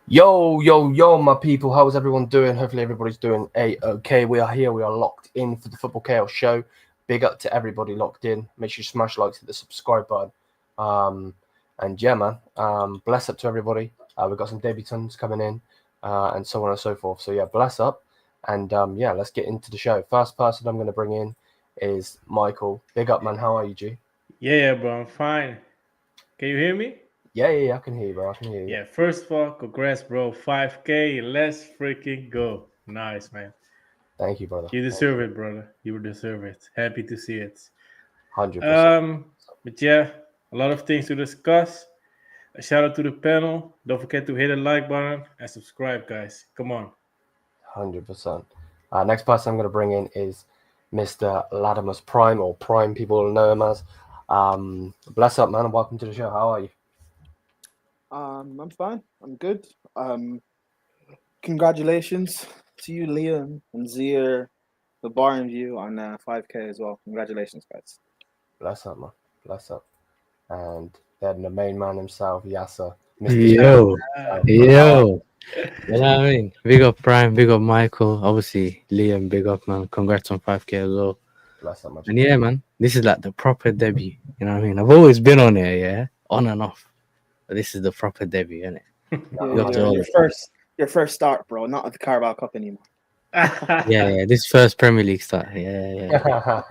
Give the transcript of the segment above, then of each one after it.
Yo, my people. How's everyone doing? Hopefully, everybody's doing okay. We are here. We are locked in for the Football Chaos Show. Big up to everybody locked in. Make sure you smash likes, hit the subscribe button. And yeah, man. Bless up to everybody. We've got some debutants coming in, and so on and so forth. So yeah, bless up. And yeah, let's get into the show. First person I'm going to bring in is Michael. Big up, man. How are you, G? Yeah, bro, I'm fine. Can you hear me? Yeah. I can hear you, bro. I can hear you. Yeah, first of all, congrats, bro. 5K, let's freaking go. Nice, man. Thank you, brother. You deserve it, brother. You deserve it. Happy to see it. 100%. But yeah, a lot of things to discuss. A shout out to the panel. Don't forget to hit the like button and subscribe, guys. Come on. 100%. Next person I'm going to bring in is Mr. Latimus Prime, or Prime, people will know him as. Bless up, man, and welcome to the show. How are you? I'm fine. I'm good. Congratulations to you, Leon and Zier, the Bayern View on 5K as well. Congratulations, guys. Bless up, man. Bless up. And then the main man himself, Yasser. Yo, Ah, yo. You know what I mean? Big up Prime, big up Michael. Obviously, Liam, big up, man. Congrats on 5K as well. Bless up, man. And yeah, man, this is like the proper debut. You know what I mean? I've always been on here, yeah, on and off. But this is the proper debut, isn't it? No, Got to all Your it. your first start, bro. Not at the Carabao Cup anymore. Yeah. This first Premier League start. Yeah.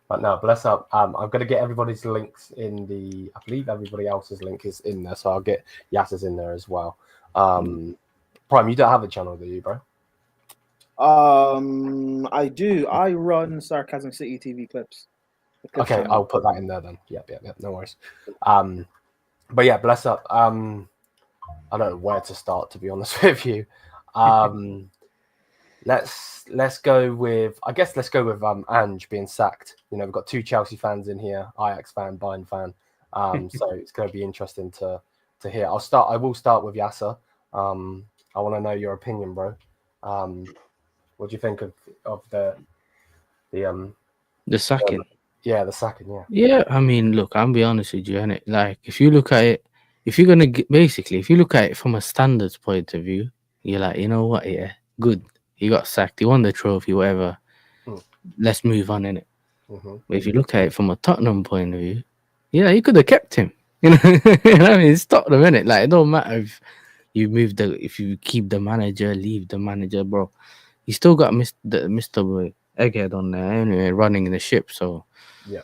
But no, bless up. I'm going to get everybody's links in the. I believe everybody else's link is in there, so I'll get Yasser's in there as well. Prime, you don't have a channel, do you, bro? I do. I run Sarcasm City TV clips. The clips Okay, channel. I'll put that in there then. Yep. No worries. But yeah, bless up. I don't know where to start, to be honest with you. Let's go with. I guess let's go with Ange being sacked. You know, we've got two Chelsea fans in here, Ajax fan, Bayern fan. So it's going to be interesting to hear. I will start with Yasser. I want to know your opinion, bro. What do you think of the The sacking. the sacking? Yeah. Yeah, I mean, look, I'll be honest with you, innit? Like, if you look at it, if you're gonna basically, if you look at it from a standards point of view, you're like, you know what? Yeah, good. He got sacked. He won the trophy, whatever. Mm. Let's move on in it. Mm-hmm. But if you look at it from a Tottenham point of view, yeah, you could have kept him. You know, you know what I mean, it's Tottenham, innit? Like, it don't matter if you if you keep the manager, leave the manager, bro. You still got Mr. Egghead on there anyway, running the ship. So Yeah.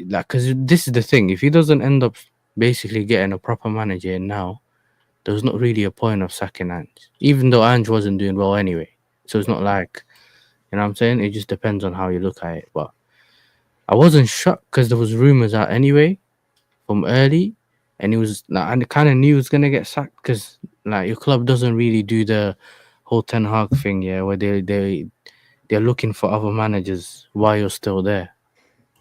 like, because this is the thing, if he doesn't end up basically getting a proper manager in now, there's not really a point of sacking Ange, even though Ange wasn't doing well anyway. So it's not like, you know what I'm saying, it just depends on how you look at it. But I wasn't shocked because there was rumors out anyway from early, and it was like, I kind of knew he was gonna get sacked because like your club doesn't really do the whole Ten Hag thing, yeah, where they're looking for other managers while you're still there.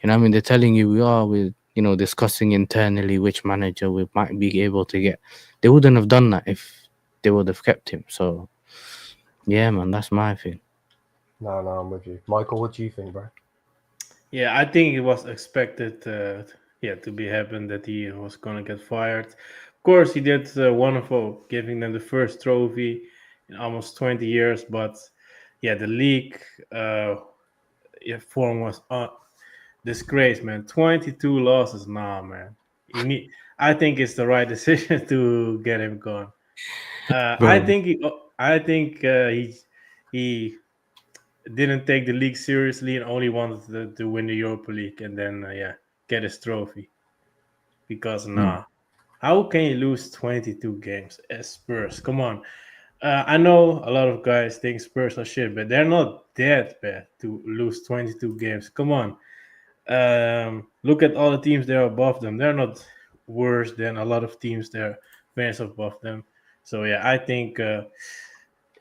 You know what I mean? They're telling you we're discussing internally which manager we might be able to get. They wouldn't have done that if they would have kept him. So yeah, man, that's my thing. No, I'm with you, Michael. What do you think, bro? Yeah, I think it was expected, to be happen that he was gonna get fired. Of course, he did wonderful, giving them the first trophy in almost 20 years. But yeah, the league form was disgrace, man. 22 losses, nah, man. I think it's the right decision to get him gone. I Bro, think he didn't take the league seriously and only wanted to win the Europa League and then get his trophy. Because how can you lose 22 games as Spurs? Come on. I know a lot of guys think Spurs are shit, but they're not that bad to lose 22 games. Come on. Look at all the teams that are above them. They're not worse than a lot of teams that are fans above them. So yeah, I think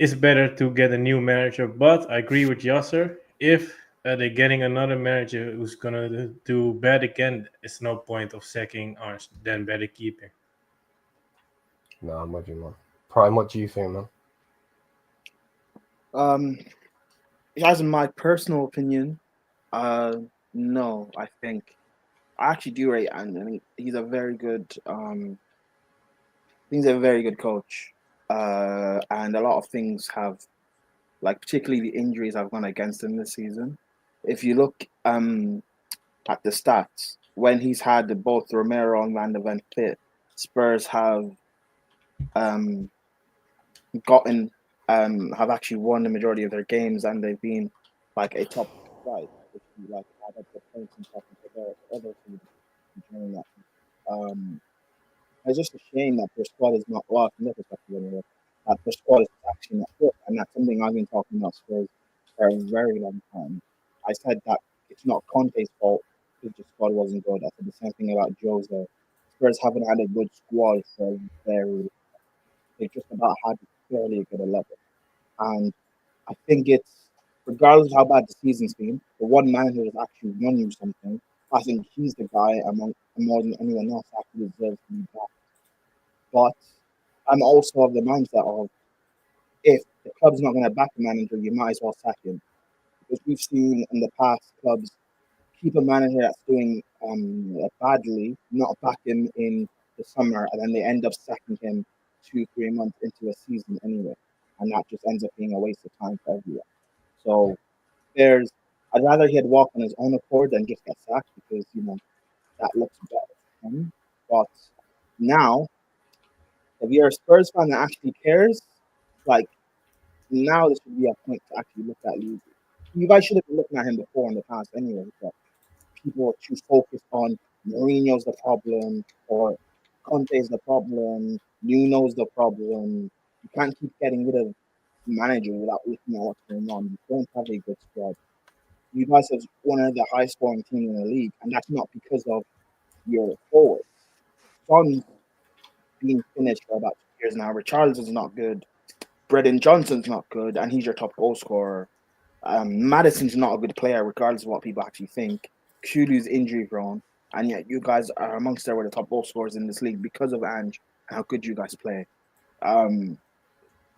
it's better to get a new manager. But I agree with Yasser. If they're getting another manager who's gonna do bad again, it's no point of sacking Arns. Then better keeping. No, I'm with you, man. Prime, what do you think, man? As in my personal opinion, no, I think I actually do rate Ange. I mean, he's a very good. He's a very good coach. and a lot of things have, like particularly the injuries, have gone against him this season. If you look at the stats, when he's had both Romero and Van de Ven fit, Spurs have have actually won the majority of their games, and they've been like a top side, if you like add up the points and stuff to their other teams during that. It's just a shame that their squad is not well from their perspective anyway, that their squad is actually not good, and that's something I've been talking about Spurs for a very long time. I said that it's not Conte's fault because the squad wasn't good. I said the same thing about Jose. Spurs haven't had a good squad for a very. They've just about had fairly good 11. And I think it's, regardless of how bad the season's been, the one manager that's actually won you something, I think he's the guy more than anyone else actually deserves to be back. But I'm also of the mindset of, if the club's not going to back the manager, you might as well sack him. Because we've seen in the past clubs keep a manager that's doing badly, not back him in the summer, and then they end up sacking him 2-3 months into a season anyway, and that just ends up being a waste of time for everyone. So I'd rather he had walked on his own accord than just get sacked, because that looks better for him. But now, if you're a Spurs fan that actually cares, like, now this would be a point to actually look at Levy. You guys should have been looking at him before in the past anyway, but people are too focused on Mourinho's the problem, or Conte's the problem, Nuno's the problem. You can't keep getting rid of manager without looking at what's going on. You don't have a good squad. You guys have one of the highest scoring teams in the league, and that's not because of your forwards. Son's being finished for about 2 years now. Richarlison's not good. Brendan Johnson's not good, and he's your top goal scorer. Maddison's not a good player, regardless of what people actually think. Kulu's injury prone, and yet you guys are amongst the top goal scorers in this league because of Ange and how good you guys play.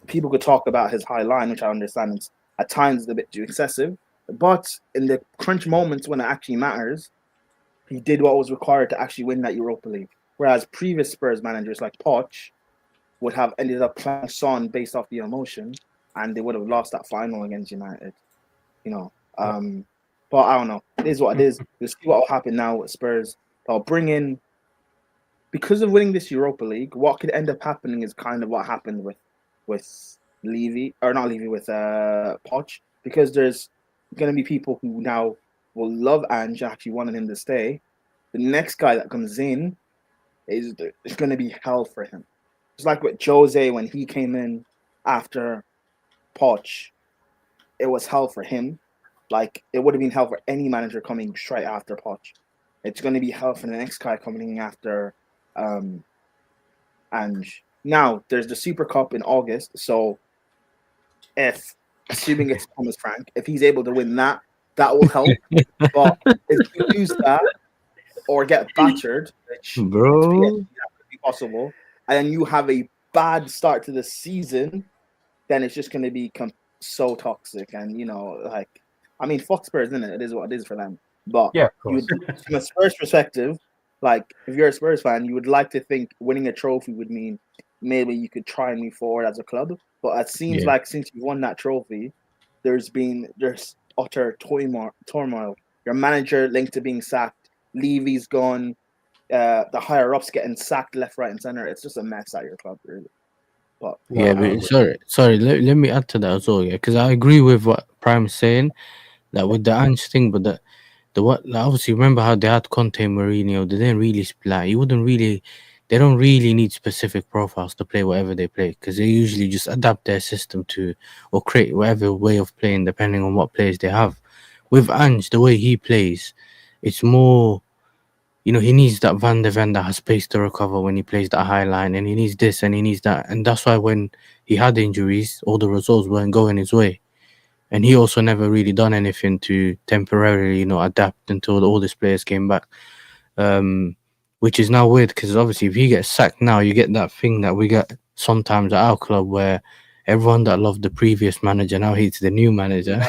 People could talk about his high line, which I understand is at times a bit too excessive, but in the crunch moments when it actually matters, he did what was required to actually win that Europa League. Whereas previous Spurs managers like Poch would have ended up playing Son based off the emotion, and they would have lost that final against United. But I don't know. It is what it is. We'll see what will happen now with Spurs. They'll bring in, because of winning this Europa League, what could end up happening is kind of what happened with Levy, or not Levy, with Poch, because there's going to be people who now will love Ange, actually wanted him to stay. The next guy that comes in is going to be hell for him. It's like with Jose when he came in after Poch, it was hell for him. Like, it would have been hell for any manager coming straight after Poch. It's going to be hell for the next guy coming in after Ange. Now, there's the Super Cup in August, so assuming it's Thomas Frank, if he's able to win that, that will help. But if you lose that or get battered, which could be possible, and then you have a bad start to the season, then it's just going to become so toxic. And, fuck Spurs, isn't it? It is what it is for them. But yeah, from a Spurs perspective, like, if you're a Spurs fan, you would like to think winning a trophy would mean maybe you could try and move forward as a club. But it seems like since you've won that trophy, there's utter turmoil. Your manager linked to being sacked. Levy's gone. The higher ups getting sacked left, right, and center. It's just a mess at your club, really. But sorry. Let me add to that as well, because I agree with what Prime's saying, that with the Ange thing, but obviously remember how they had Conte and Mourinho. They didn't really split. They don't really need specific profiles to play whatever they play, because they usually just adapt their system to, or create whatever way of playing depending on what players they have. With Ange, the way he plays, it's more, he needs that Van de Ven that has space to recover when he plays that high line, and he needs this and he needs that. And that's why when he had injuries, all the results weren't going his way. And he also never really done anything to temporarily, adapt until all these players came back. Which is now weird, because obviously if he gets sacked now, you get that thing that we get sometimes at our club where everyone that loved the previous manager now hates the new manager.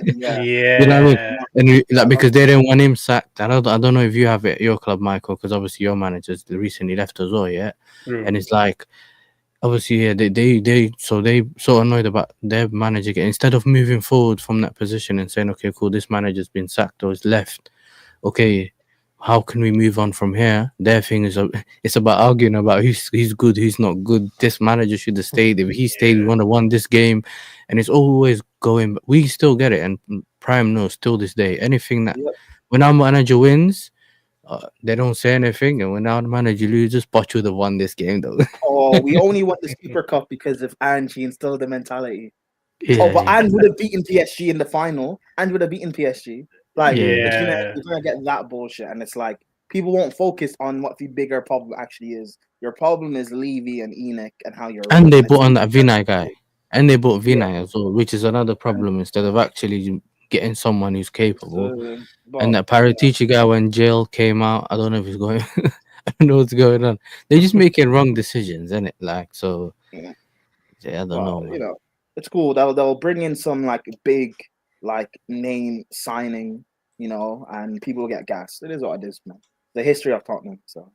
Yeah. You know what I mean? And because they didn't want him sacked. I don't know if you have it at your club, Michael, because obviously your manager's recently left as well, yeah? True. And it's like, obviously, yeah, they so annoyed about their manager instead of moving forward from that position and saying, okay, cool, this manager's been sacked or is left. Okay, how can we move on from here? Their thing is it's about arguing about who's good, who's not good. This manager should have stayed. If he stayed, we would have won this game. And it's always going. We still get it, and Prime knows still this day. Anything that when our manager wins, they don't say anything, and when our manager loses, Poch would have won this game though. Oh, we only won the Super Cup because of Ange. He instilled the mentality. Yeah, But Ange would have beaten PSG in the final. Ange would have beaten PSG. Like, you're gonna get that bullshit, and it's like people won't focus on what the bigger problem actually is. Your problem is Levy and Enoch and how you're. And they bought on that Vinay guy, and they bought Vinay as well, which is another problem. Instead of actually getting someone who's capable. And that Paratici guy, when jail came out, I don't know if he's going. I don't know what's going on. They're just making wrong decisions, isn't it? Like, so. Yeah, I don't know. Man. You know, it's cool. They'll bring in some like big like name signing, you know, and people will get gassed. It is what it is, man. The history of Tottenham. So.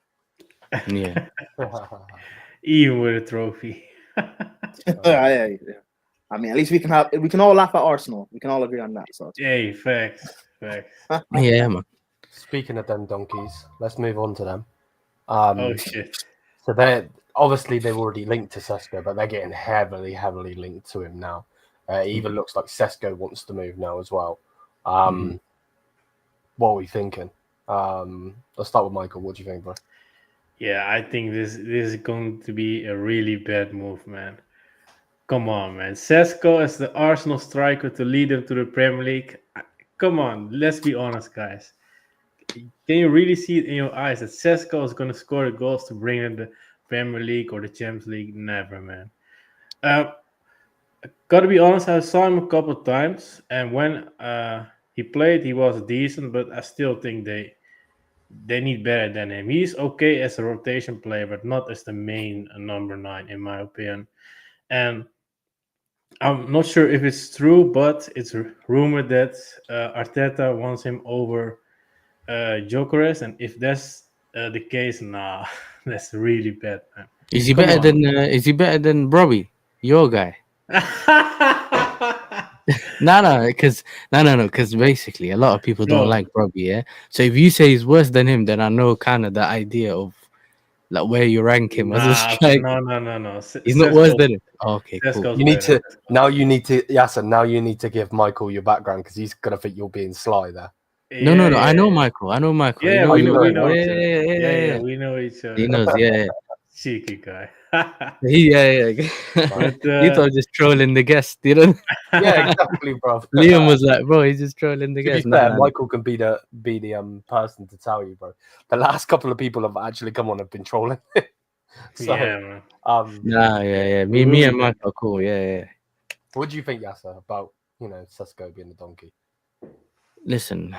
Yeah. Even with a trophy. Yeah. I mean, at least we can all laugh at Arsenal. We can all agree on that. So. Hey, facts. Yeah, man. Speaking of them donkeys, let's move on to them. Oh shit! So they've already linked to Šeško, but they're getting heavily linked to him now. It even looks like Šeško wants to move now as well. What are we thinking? Let's start with Michael. What do you think, bro? Yeah, I think this is going to be a really bad move, man. Come on, man. Šeško is the Arsenal striker to lead them to the Premier League. Come on, let's be honest, guys. Can you really see it in your eyes that Šeško is going to score the goals to bring in the Premier League or the Champions League? Never, man. Got to be honest, I saw him a couple of times, and when he played, he was decent, but I still think they need better than him. He's okay as a rotation player, but not as the main number 9, in my opinion. And I'm not sure if it's true, but it's rumored that Arteta wants him over Gyökeres, and if that's the case, nah, that's really bad, man. Is he better than Robbie, your guy? No, because basically a lot of people don't like Robbie, yeah. So if you say he's worse than him, then I know kind of the idea of like where you rank him as a striker. No. He's not worse than him. Oh, okay, cool. You need to Yasser. Now you need to give Michael your background because he's gonna think you're being sly there. No. I know Michael. Yeah, we know each other. Yeah, we know each other. He knows. Yeah. Cheeky guy. Yeah. You thought just trolling the guest, you know? Yeah, exactly, bro. Liam was like, bro, he's just trolling the guest. To be fair, Michael can be the person to tell you, bro. The last couple of people have actually come on have been trolling. So, yeah, man. Yeah. Me and Michael are cool. Yeah. What do you think, Yasser, about Šeško being the donkey? Listen,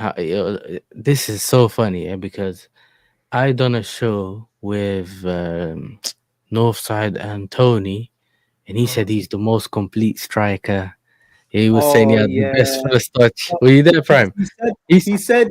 this is so funny, because I done a show with Northside and Tony, and he said he's the most complete striker. He was saying he had the best first touch. Were you there, Prime? He said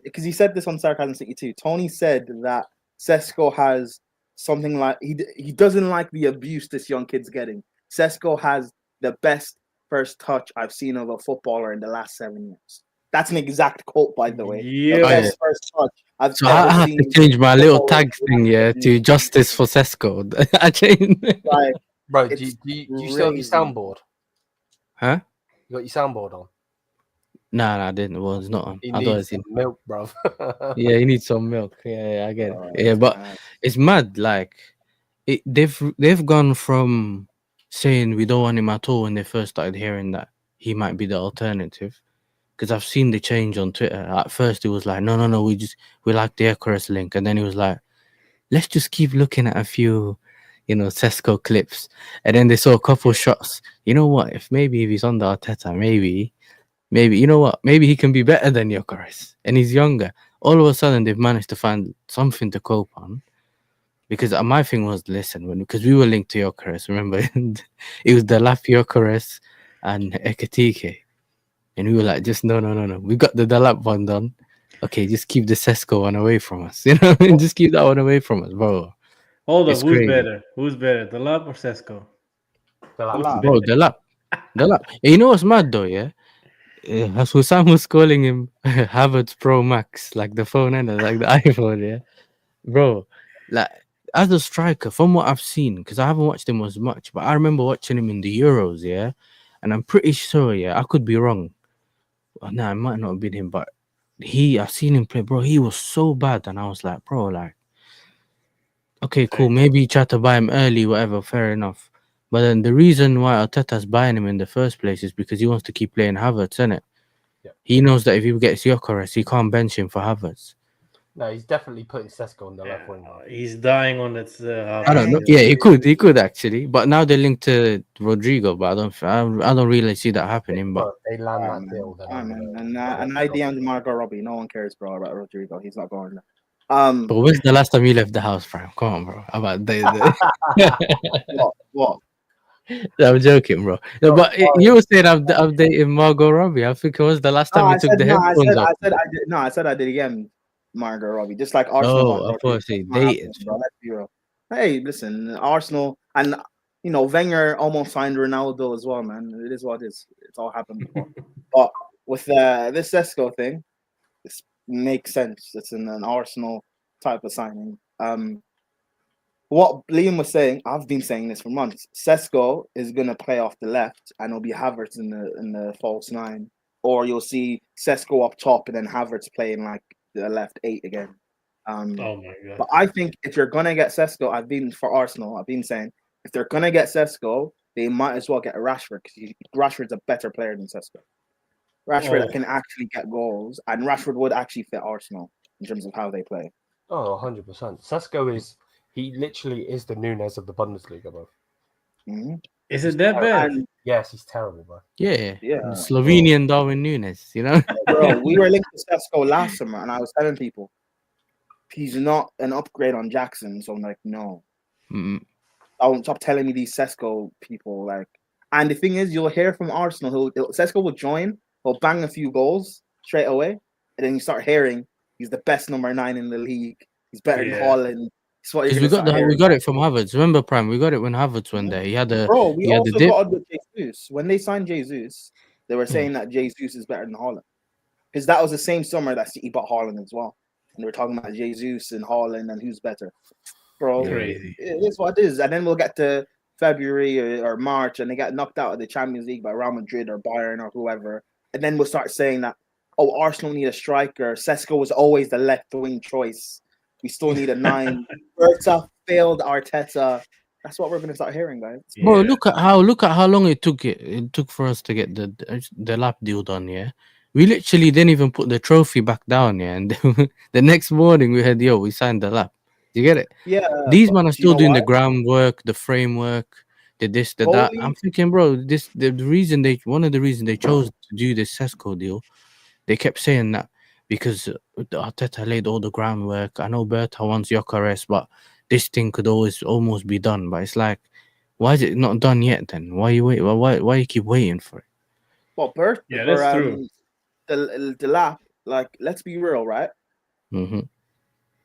because he said this on Sarcasm City too. Tony said that Šeško has something like he doesn't like the abuse this young kid's getting. Šeško has the best first touch I've seen of a footballer in the last 7 years. That's an exact quote, by the way. Yeah. The best first touch I've so I have to change my little tag thing to justice for Šeško. I changed. Like, bro, do you still have your soundboard? Huh? You got your soundboard on? No, I didn't. Well, it's not on. He needs some milk, bro. Yeah, he needs some milk. Yeah, I get it. Yeah, but it's mad. Like, they've gone from saying we don't want him at all when they first started hearing that he might be the alternative. Because I've seen the change on Twitter. At first, it was like, no, we like the Gyökeres link. And then he was like, let's just keep looking at a few, Šeško clips. And then they saw a couple shots. You know what? If he's on the Arteta, maybe, you know what? Maybe he can be better than Gyökeres. And he's younger. All of a sudden, they've managed to find something to cope on. Because my thing was, listen, because we were linked to Gyökeres, remember? It was the Lap Gyökeres and Ekitike. And we were like, just no. We got the Dalap one done. Okay, just keep the Šeško one away from us. Just keep that one away from us, bro. Hold up, It's who's crazy. better? Who's better, Delap or Šeško? Bro, the lap. You know what's mad though, yeah? As Hussam was calling him Havertz Pro Max, like the phone and like the iPhone, yeah, bro. Like as a striker, from what I've seen, because I haven't watched him as much, but I remember watching him in the Euros, yeah, and I'm pretty sure, yeah, I could be wrong. No, it might not have been him, but I've seen him play, bro. He was so bad, and I was like, bro, like, okay, cool. Maybe you tried to buy him early, whatever, fair enough. But then the reason why Arteta's buying him in the first place is because he wants to keep playing Havertz, innit? Yeah. He knows that if he gets Gyökeres, he can't bench him for Havertz. No, he's definitely putting Šeško on the left wing. He's dying on that. I don't know. Yeah, he could actually. But now they're linked to Rodrigo, but I don't really see that happening. But They land that deal. And I DM'd Margot Robbie. No one cares, bro, about Rodrigo. He's not going there. But when's the last time you left the house, Prime? Come on, bro. How about What? I'm joking, bro. No, but you were saying I'm dating Margot Robbie. I think it was the last time we took the headphones off. I said I did again, Margot Robbie. Just like Arsenal. Oh, of course, they dated. Let's be real. Hey, listen, Arsenal and Wenger almost signed Ronaldo as well, man. It is what it is. It's all happened before. But with this Šeško thing, this makes sense. It's an Arsenal type of signing. What Liam was saying, I've been saying this for months. Šeško is gonna play off the left, and it'll be Havertz in the false nine, or you'll see Šeško up top and then Havertz playing like the left 8 again. Oh my god! But I think if you're gonna get Šeško, I've been saying if they're gonna get Šeško, they might as well get a Rashford because Rashford's a better player than Šeško. Rashford can actually get goals, and Rashford would actually fit Arsenal in terms of how they play. Oh, 100%. Šeško he literally is the Nunes of the Bundesliga, bro. Mm-hmm. Is it that bad? Yes, he's terrible, bro. Yeah. Slovenian Darwin Nunes, Bro, we were linked to Šeško last summer, and I was telling people he's not an upgrade on Jackson. So I'm like, no. Don't stop telling me these Šeško people. And the thing is, you'll hear from Arsenal. Šeško will join, he'll bang a few goals straight away, and then you start hearing he's the best number 9 in the league. He's better than Haaland. Because we got it from Havertz. Remember, Prime? We got it when Havertz went there. He had a we also got it with Jesus. When they signed Jesus, they were saying that Jesus is better than Haaland. Because that was the same summer that City bought Haaland as well. And they were talking about Jesus and Haaland and who's better. Bro, crazy. It is what it is. And then we'll get to February or March and they got knocked out of the Champions League by Real Madrid or Bayern or whoever. And then we'll start saying that, Arsenal need a striker. Šeško was always the left wing choice. We still need a 9. Wirtz failed Arteta. That's what we're going to start hearing, guys. Bro, look at how long it took for us to get the lap deal done. Yeah, we literally didn't even put the trophy back down. Yeah, and the next morning we we signed the lap. You get it? Yeah. These men are still doing the groundwork, the framework, the this, the that. I'm thinking, bro, one of the reasons they chose to do this Šeško deal, they kept saying that. Because Arteta laid all the groundwork. I know Berta wants Gyökeres, but this thing could almost be done. But it's like, why is it not done yet? Then why you wait? Why you keep waiting for it? Well, Berta, that's true. The lap, let's be real, right? Mm-hmm.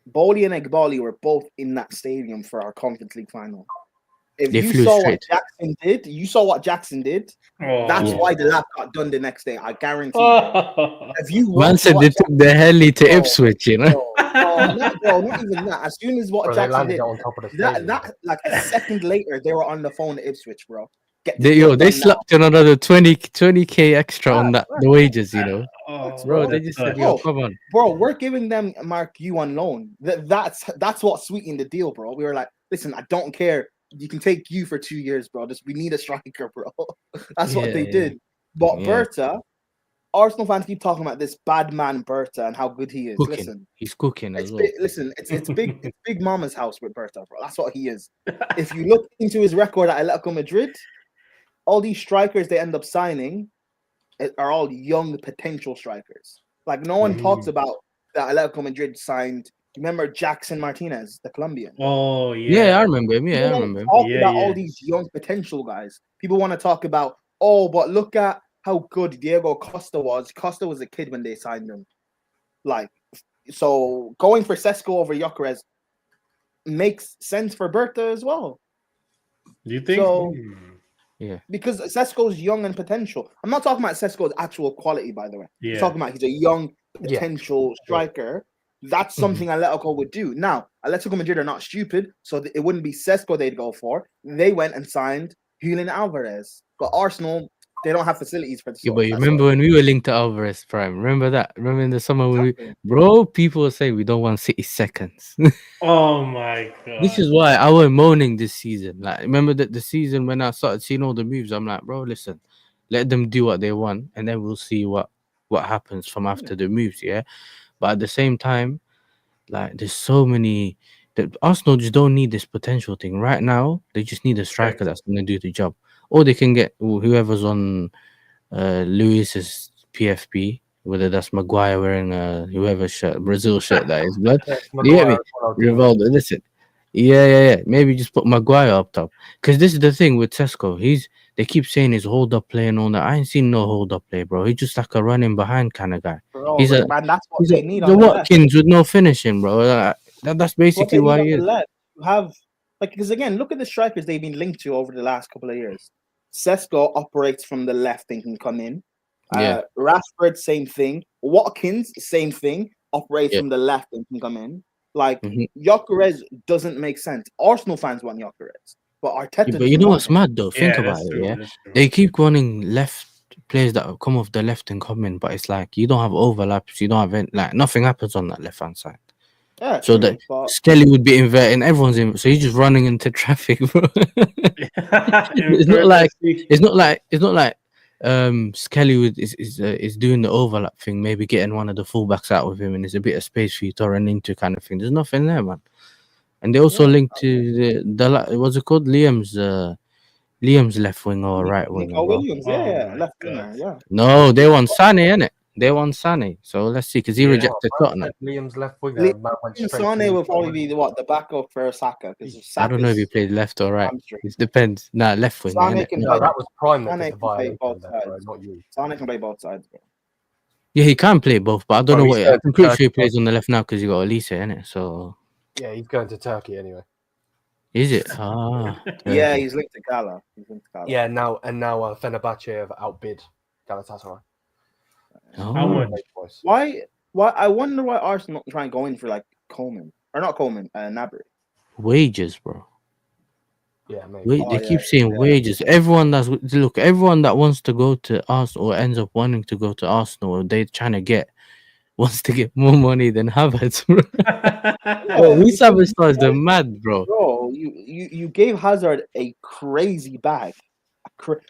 Bowley and Egbali were both in that stadium for our Conference League final. If they you saw what Jackson did, that's why the lap got done the next day. I guarantee you. If you Man said they took the heli to Ipswich, not even that. As soon as Jackson did, on top of the that like a second later, they were on the phone to Ipswich, bro. They slapped another 20k extra on that the wages, bro. They just said, come on, bro. We're giving them Mark you on loan. That's what sweetened the deal, bro. We were like, listen, I don't care. You can take you for 2 years, bro. We need a striker, bro. That's what they did. But Berta, Arsenal fans keep talking about this bad man Berta and how good he is. Listen, he's cooking as well. It's big. It's Big Mama's house with Berta, bro. That's what he is. If you look into his record at Atletico Madrid, all these strikers they end up signing are all young potential strikers. Like no one talks about that Atletico Madrid signed. Remember Jackson Martinez, the Colombian? Oh, yeah. Yeah, I remember him. Yeah, I remember him. Talk about all these young potential guys. People want to talk about, but look at how good Diego Costa was. Costa was a kid when they signed him. So going for Šeško over Gyökeres, makes sense for Bertha as well. Do you think? So, Yeah. because Šeško's young and potential. I'm not talking about Šeško's actual quality, by the way. Yeah. I'm talking about he's a young Yeah. potential striker. That's something Atletico would do. Now, Atletico Madrid are not stupid, so it wouldn't be Šeško they'd go for. They went and signed Julian Alvarez. But Arsenal, they don't have facilities for the Yeah, but you remember when we were linked to Alvarez Prime? Remember that? Remember in the summer when people were saying we don't want City seconds. Oh my god! This is why I was moaning this season. Like, remember that the season when I started seeing all the moves, I'm like, bro, listen, let them do what they want, and then we'll see what happens from after the moves. Yeah, but at the same time, like, there's so many. That Arsenal just don't need this potential thing right now. They just need a striker that's going to do the job, or they can get whoever's on Luis's PFP. Whether that's Maguire wearing whoever's shirt, Brazil shirt that is blood. You get me? Rivaldo, listen. Yeah. Maybe just put Maguire up top. Because this is the thing with Šeško. They keep saying he's hold up play and all that. I ain't seen no hold up play, bro. He's just like a running behind kind of guy. Bro, he's man, that's what they need. The Watkins with no finishing, bro. That's basically why he is. You have, like, because again, look at the strikers they've been linked to over the last couple of years. Šeško operates from the left and can come in. Rashford, same thing. Watkins, same thing. Operates from the left and can come in. Like, Gyökeres doesn't make sense. Arsenal fans want Gyökeres, but Arteta. Yeah, but you know what's mad though? Think about it. Yeah, they keep running left players that come off the left and come in, but it's like you don't have overlaps. You don't have nothing happens on that left hand side. Yeah, so that Skelly would be inverting, everyone's in. So he's just running into traffic, bro. It's not like Skelly is doing the overlap thing, maybe getting one of the fullbacks out with him, and there's a bit of space for you to run into, kind of thing. There's nothing there, man. And they also linked to the what's it called, Liam's left wing or right wing. Williams, left winger, yeah. No, they want Sané, innit? They want Sané. So let's see, because he rejected Tottenham. Liam's left winger. Sané will probably be the backup for Saka. I don't know if he played left or right. It depends. Nah, left wing. Sané can play. That was prime. Sané can play both sides. Not you. Sané can play both sides, bro. Yeah, he can play both, but I don't know what. I'm pretty sure he plays on the left now because he got Elise in it. So yeah, he's going to Turkey anyway. Is it? Yeah, he's linked to Gala. Yeah, now Fenerbahce have outbid Galatasaray. How much? Why? I wonder why Arsenal try and go in for like Coleman or not Coleman, Gnabry. Wages, bro. Yeah, maybe. They keep saying wages. Everyone that wants to go to Arsenal or ends up wanting to go to Arsenal, wants to get more money than Havertz, bro. These Havertz are mad, bro. Bro, you gave Hazard a crazy bag.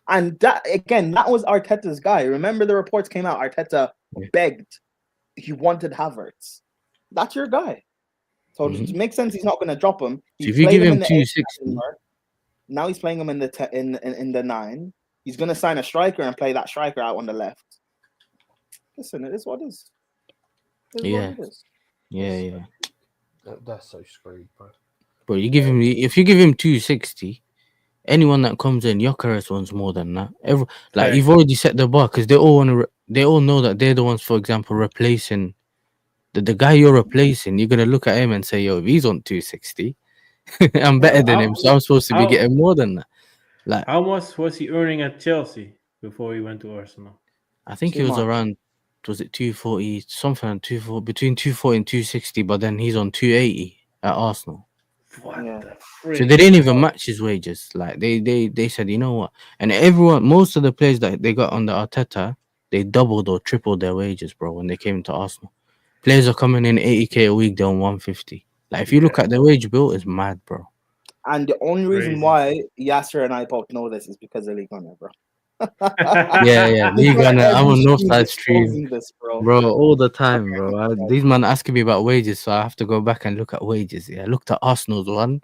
And that was Arteta's guy. Remember the reports came out. Arteta begged. He wanted Havertz. That's your guy. So it makes sense he's not going to drop him. So if you give him 260, now he's playing him in the 9. He's going to sign a striker and play that striker out on the left. Listen, it is what it is. Yeah. That's so screwed, bro. But if you give him 260. Anyone that comes in, Gyökeres wants more than that. You've already set the bar because they all know that they're the ones, for example, replacing the guy you're replacing. You're gonna look at him and say, "Yo, if he's on 260, I'm better than him, so I'm supposed to be getting more than that." Like, how much was he earning at Chelsea before he went to Arsenal? I think he was around. Was it 240? Something between 240 and 260, but then he's on 280 at Arsenal. What the frick? So they didn't even match his wages. Like they said, you know what? And most of the players that they got under Arteta, they doubled or tripled their wages, bro, when they came to Arsenal. Players are coming in 80k a week, they're on 150. Like, if you look at the wage bill, it's mad, bro. And the only reason why Yasser and I both know this is because of League Gunner, bro. yeah. League Gunner. I'm on Northside stream, bro, all the time, bro. These men asking me about wages, so I have to go back and look at wages. Yeah, I looked at Arsenal's one.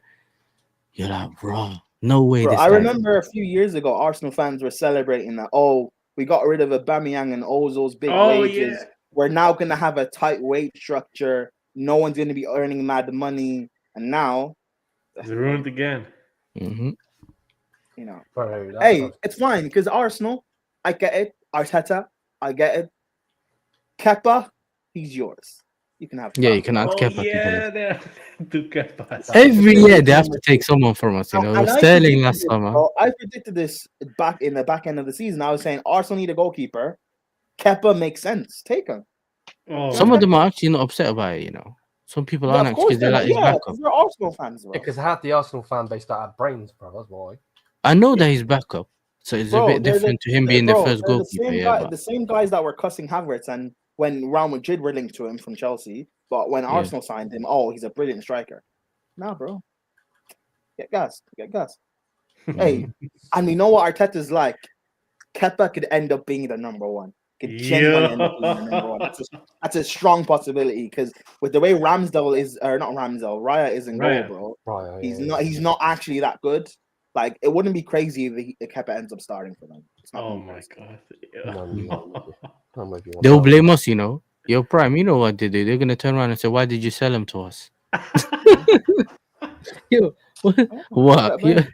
You're like, bro, no way. Bro, I remember a few years ago, Arsenal fans were celebrating that. Oh, we got rid of Aubameyang and Ozil's big wages. Yeah. We're now gonna have a tight wage structure. No one's gonna be earning mad money, and now it's ruined again. You know, it's fine because Arsenal, I get it. Arteta, I get it. Kepa, he's yours. You can have. Yeah, you can add Oh Kepa to yeah, this. they're two Kepas. Every year they have to take someone from us. You know, And I Sterling predicted last this, summer. bro. I predicted this back in the back end of the season. I was saying Arsenal need a goalkeeper. Kepa makes sense. Take him. Oh, Some of them are actually not upset about it. You know, some people Yeah, aren't of actually course because they're they're like not. his Yeah, backup. because we're Arsenal fans, bro. Because half the Arsenal fan base that have brains, bro. That's why. I know that he's backup, so it's a Bro, bit they're different to him being the first they're the goalkeeper. same Yeah, guy, but the same guys that were cussing Havertz, and when Real Madrid were linked to him from Chelsea, but when Arsenal signed him, oh, he's a brilliant striker. Nah, bro, get gas, get gas. Hey, and you know what Arteta's like? Kepa could end up being the number one. Could genuinely end up being the number one. That's a strong possibility because with the way Ramsdale is, or not Ramsdale, Raya is in Raya. goal, bro. Right. He's not actually that good. Like it wouldn't be crazy if Kepa ends up starting for them. It's not Oh gonna be my crazy. god. I'm with you on they'll that. blame us. You know, your prime. You know what they do? They're gonna turn around and say, "Why did you sell him to us?" Yo, what? Yeah,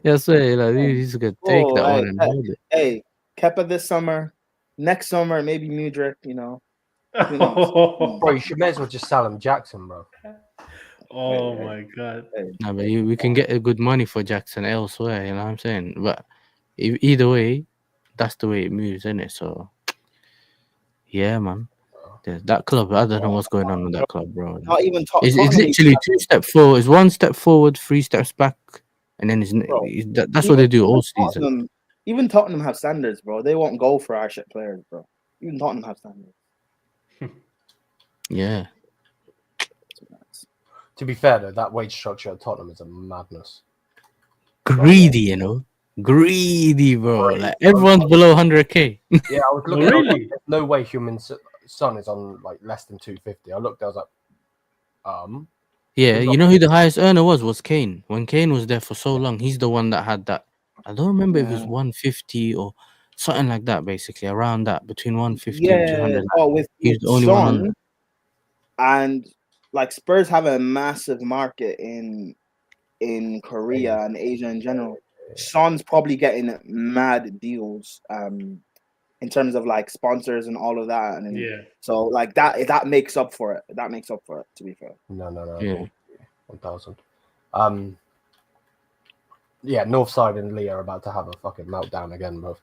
yeah, so like, he's gonna take that one and hold it. Hey, Kepa this summer, next summer maybe Mudryk. You know, who knows? Bro, you may as well just sell him Jackson, bro. Oh my god. Nah, but we can get a good money for Jackson elsewhere. You know what I'm saying? But either way, that's the way it moves, isn't it? So, yeah, man. That club, I don't know what's going on with that club, bro. Not even It's Tottenham literally 2 steps forward. It's 1 step forward, 3 steps back, and then that's what they do all season. Even Tottenham have standards, bro. They won't go for our shit players, bro. Even Tottenham have standards. Yeah. To be fair, though, that wage structure at Tottenham is a madness. Greedy, you know. Greedy, bro. Like everyone's below 100k. Yeah, I was looking. Really? There's no way Human Son is on like less than 250. I looked. I was like, Yeah, you know who the highest earner was Kane. When Kane was there for so long, he's the one that had that. I don't remember if it was 150 or something like that. Basically, around that between 150 and 200. Oh, with He's the only one on. And like Spurs have a massive market in Korea and Asia in general. Son's probably getting mad deals in terms of like sponsors and all of that. And so like that makes up for it. That makes up for it, to be fair. No. Yeah. 1,000. Yeah, Northside and Lee are about to have a fucking meltdown again, bro.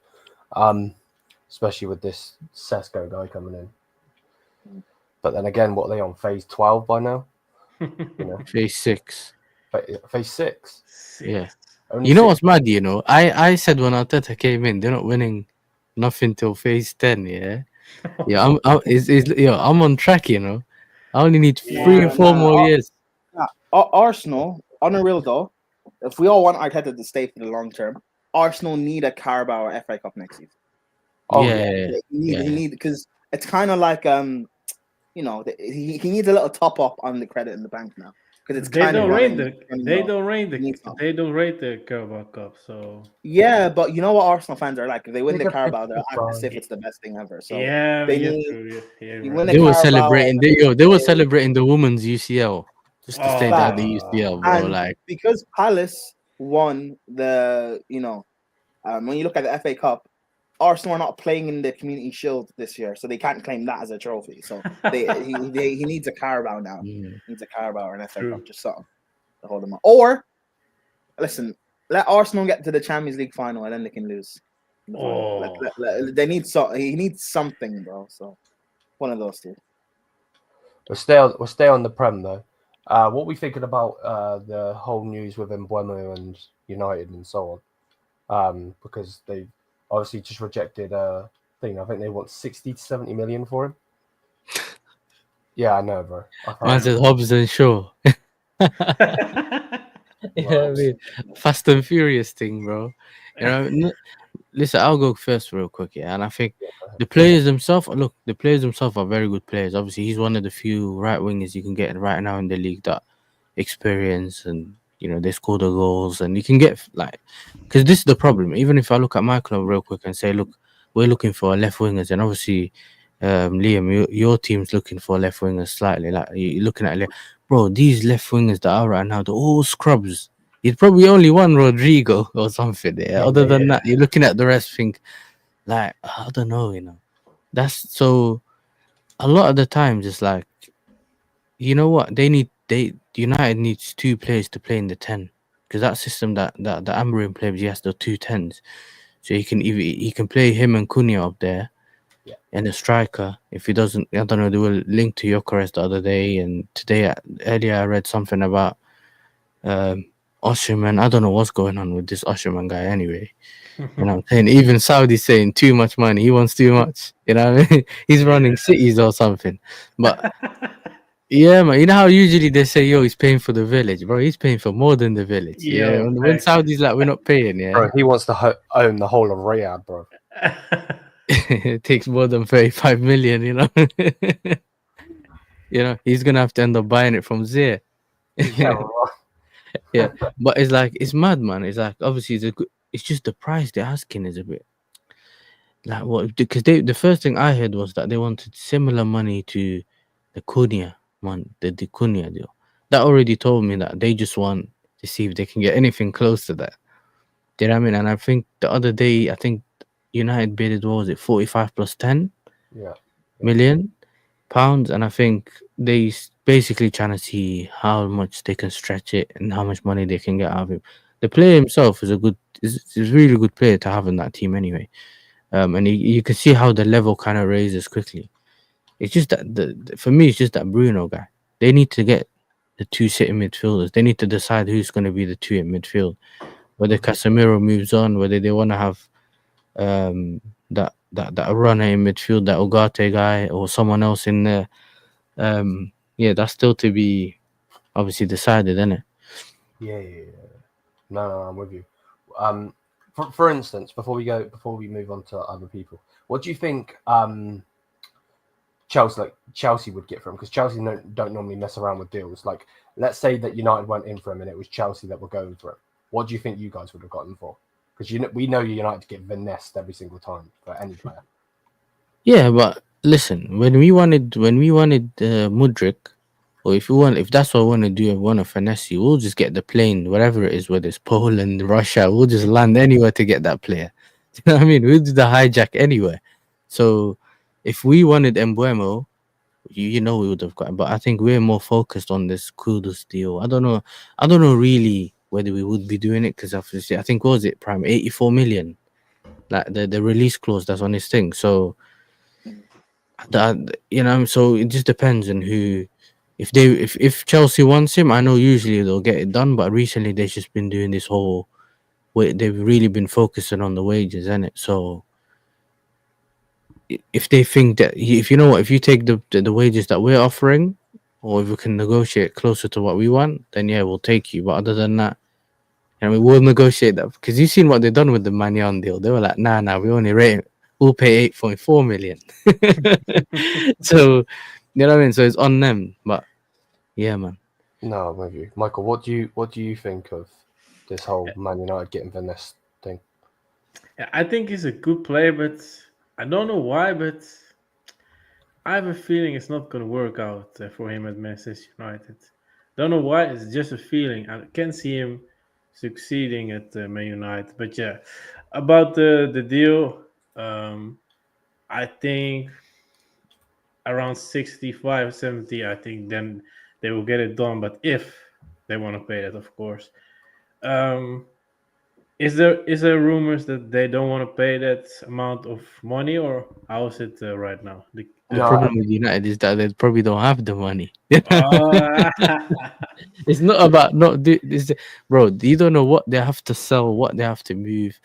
Especially with this Šeško guy coming in. But then again, what are they on phase 12 by now? You know, Phase 6. Phase 6. Yeah. Only You know 6. what's mad? You know, I said when Arteta came in, they're not winning nothing till phase 10. Yeah. Yeah. I'm on track. You know, I only need 3 or 4 more years. Arsenal, on a real though, if we all want Arteta to stay for the long term, Arsenal need a Carabao or FA Cup next season. Oh, yeah. He need because it's kind of like you know, he needs a little top up on the credit in the bank now because it's They kind don't of rate the Carabao Cup. So yeah, but you know what Arsenal fans are like. If they win the Carabao, they're acting as if it's the best thing ever. So yeah, they yeah, need. true, yeah, You win They a were Carabao, celebrating. They were celebrating the women's UCL just to stay at the UCL, bro. and Like because Palace won the, you know, when you look at the FA Cup, Arsenal are not playing in the Community Shield this year, so they can't claim that as a trophy. So he needs a Carabao now. He needs a Carabao or an FA Cup, just something to hold him up. Or listen, let Arsenal get to the Champions League final and then they can lose. They need he needs something, bro. So one of those two. We'll stay on the Prem though. What are we thinking about the whole news with Mbeumo and United and so on? Because they obviously just rejected a thing. I think they want 60 to 70 million for him. Yeah, I know, bro. man said Hobbs and Shaw. Yeah, I mean, Fast and Furious thing, bro. You know, listen, I'll go first real quick, yeah. And I think the players themselves are very good players. Obviously, he's one of the few right wingers you can get right now in the league that experience and, you know, they score the goals and you can get like, because this is the problem. Even if I look at my club real quick and say, look, we're looking for left wingers, and obviously, Liam, your team's looking for left wingers slightly. Like you're looking at, bro, these left wingers that are right now, they're all scrubs. You'd probably only one Rodrigo or something there. Other than that, you're looking at the rest, think like, I don't know, you know. That's so. A lot of the times, it's like you know what? United needs 2 players to play in the 10, because that system that the Amorim plays, he has the 2 10s. So he can play him and Cunha up there, Yeah. and a striker. If he doesn't, I don't know. They were linked to Gyökeres the other day, and today earlier I read something about Osimhen. I don't know what's going on with this Osimhen guy. Anyway, you know what I'm saying? Even Saudi's saying too much money. He wants too much. You know what I mean? He's running cities or something. But yeah, man. You know how usually they say, "Yo, he's paying for the village, bro." He's paying for more than the village. Yo, Yeah. When Saudi's like, "We're not paying," yeah. Bro, he wants to own the whole of Riyadh, bro. It takes more than 35 million, you know. You know, he's gonna have to end up buying it from Zaire. Yeah, right. Yeah, but it's like, it's mad, man. It's like, obviously it's just the price they're asking is a bit like, what, because the first thing I heard was that they wanted similar money to the Cunha man, the Cunha deal. That already told me that they just want to see if they can get anything close to that. Do you know what I mean? And I think the other day, I think United bidded, what was it, 45 plus 10 Yeah. million pounds, and I think they basically trying to see how much they can stretch it and how much money they can get out of him. The player himself is is a really good player to have in that team anyway. And you can see how the level kind of raises quickly. It's just that for me, it's just that Bruno guy. They need to get the 2 sitting midfielders. They need to decide who's going to be the 2 in midfield. Whether Casemiro moves on, whether they want to have that runner in midfield, that Ugarte guy, or someone else in there. Yeah, that's still to be obviously decided, isn't it? Yeah. No, I'm with you. For instance, before we move on to other people, what do you think Chelsea would get from him? Because Chelsea don't normally mess around with deals. Like, let's say that United went in for him and it was Chelsea that were going for him. What do you think you guys would have gotten for? Because we know United get finessed every single time for any player. Yeah, but listen, when we wanted Mudryk, or if that's what we want to do and want to finesse you, we'll just get the plane, whatever it is, whether it's Poland, Russia, we'll just land anywhere to get that player. Do you know what I mean? We'll do the hijack anywhere. So if we wanted Mbeumo, you know we would have gotten. But I think we're more focused on this Kudus deal. I don't know really whether we would be doing it, because obviously I think, what was it, Prime, 84 million, like the release clause that's on his thing. So that, you know, so it just depends on who. If Chelsea wants him, I know usually they'll get it done, but recently they've just been doing this whole way. They've really been focusing on the wages, isn't it? So if they think that, if you know what, if you take the wages that we're offering, or if we can negotiate closer to what we want, then yeah, we'll take you. But other than that, you know, we'll negotiate that, because you've seen what they've done with the Magnan deal. They were like, nah, we only rate it. We'll pay 8.4 million. So, you know what I mean? So it's on them. But yeah, man. No, I'm with you, Michael. What do you think of this whole Man United getting finessed thing? Yeah, I think he's a good player, but I don't know why, but I have a feeling it's not going to work out for him at Manchester United. Don't know why, it's just a feeling. I can see him succeeding at Man United. But yeah, about the deal, I think around 65, 70, I think then they will get it done. But if they want to pay that, of course. Is there rumors that they don't want to pay that amount of money, or how is it right now? The problem with United is that they probably don't have the money. It's not about not do this, bro. You don't know what they have to sell, what they have to move,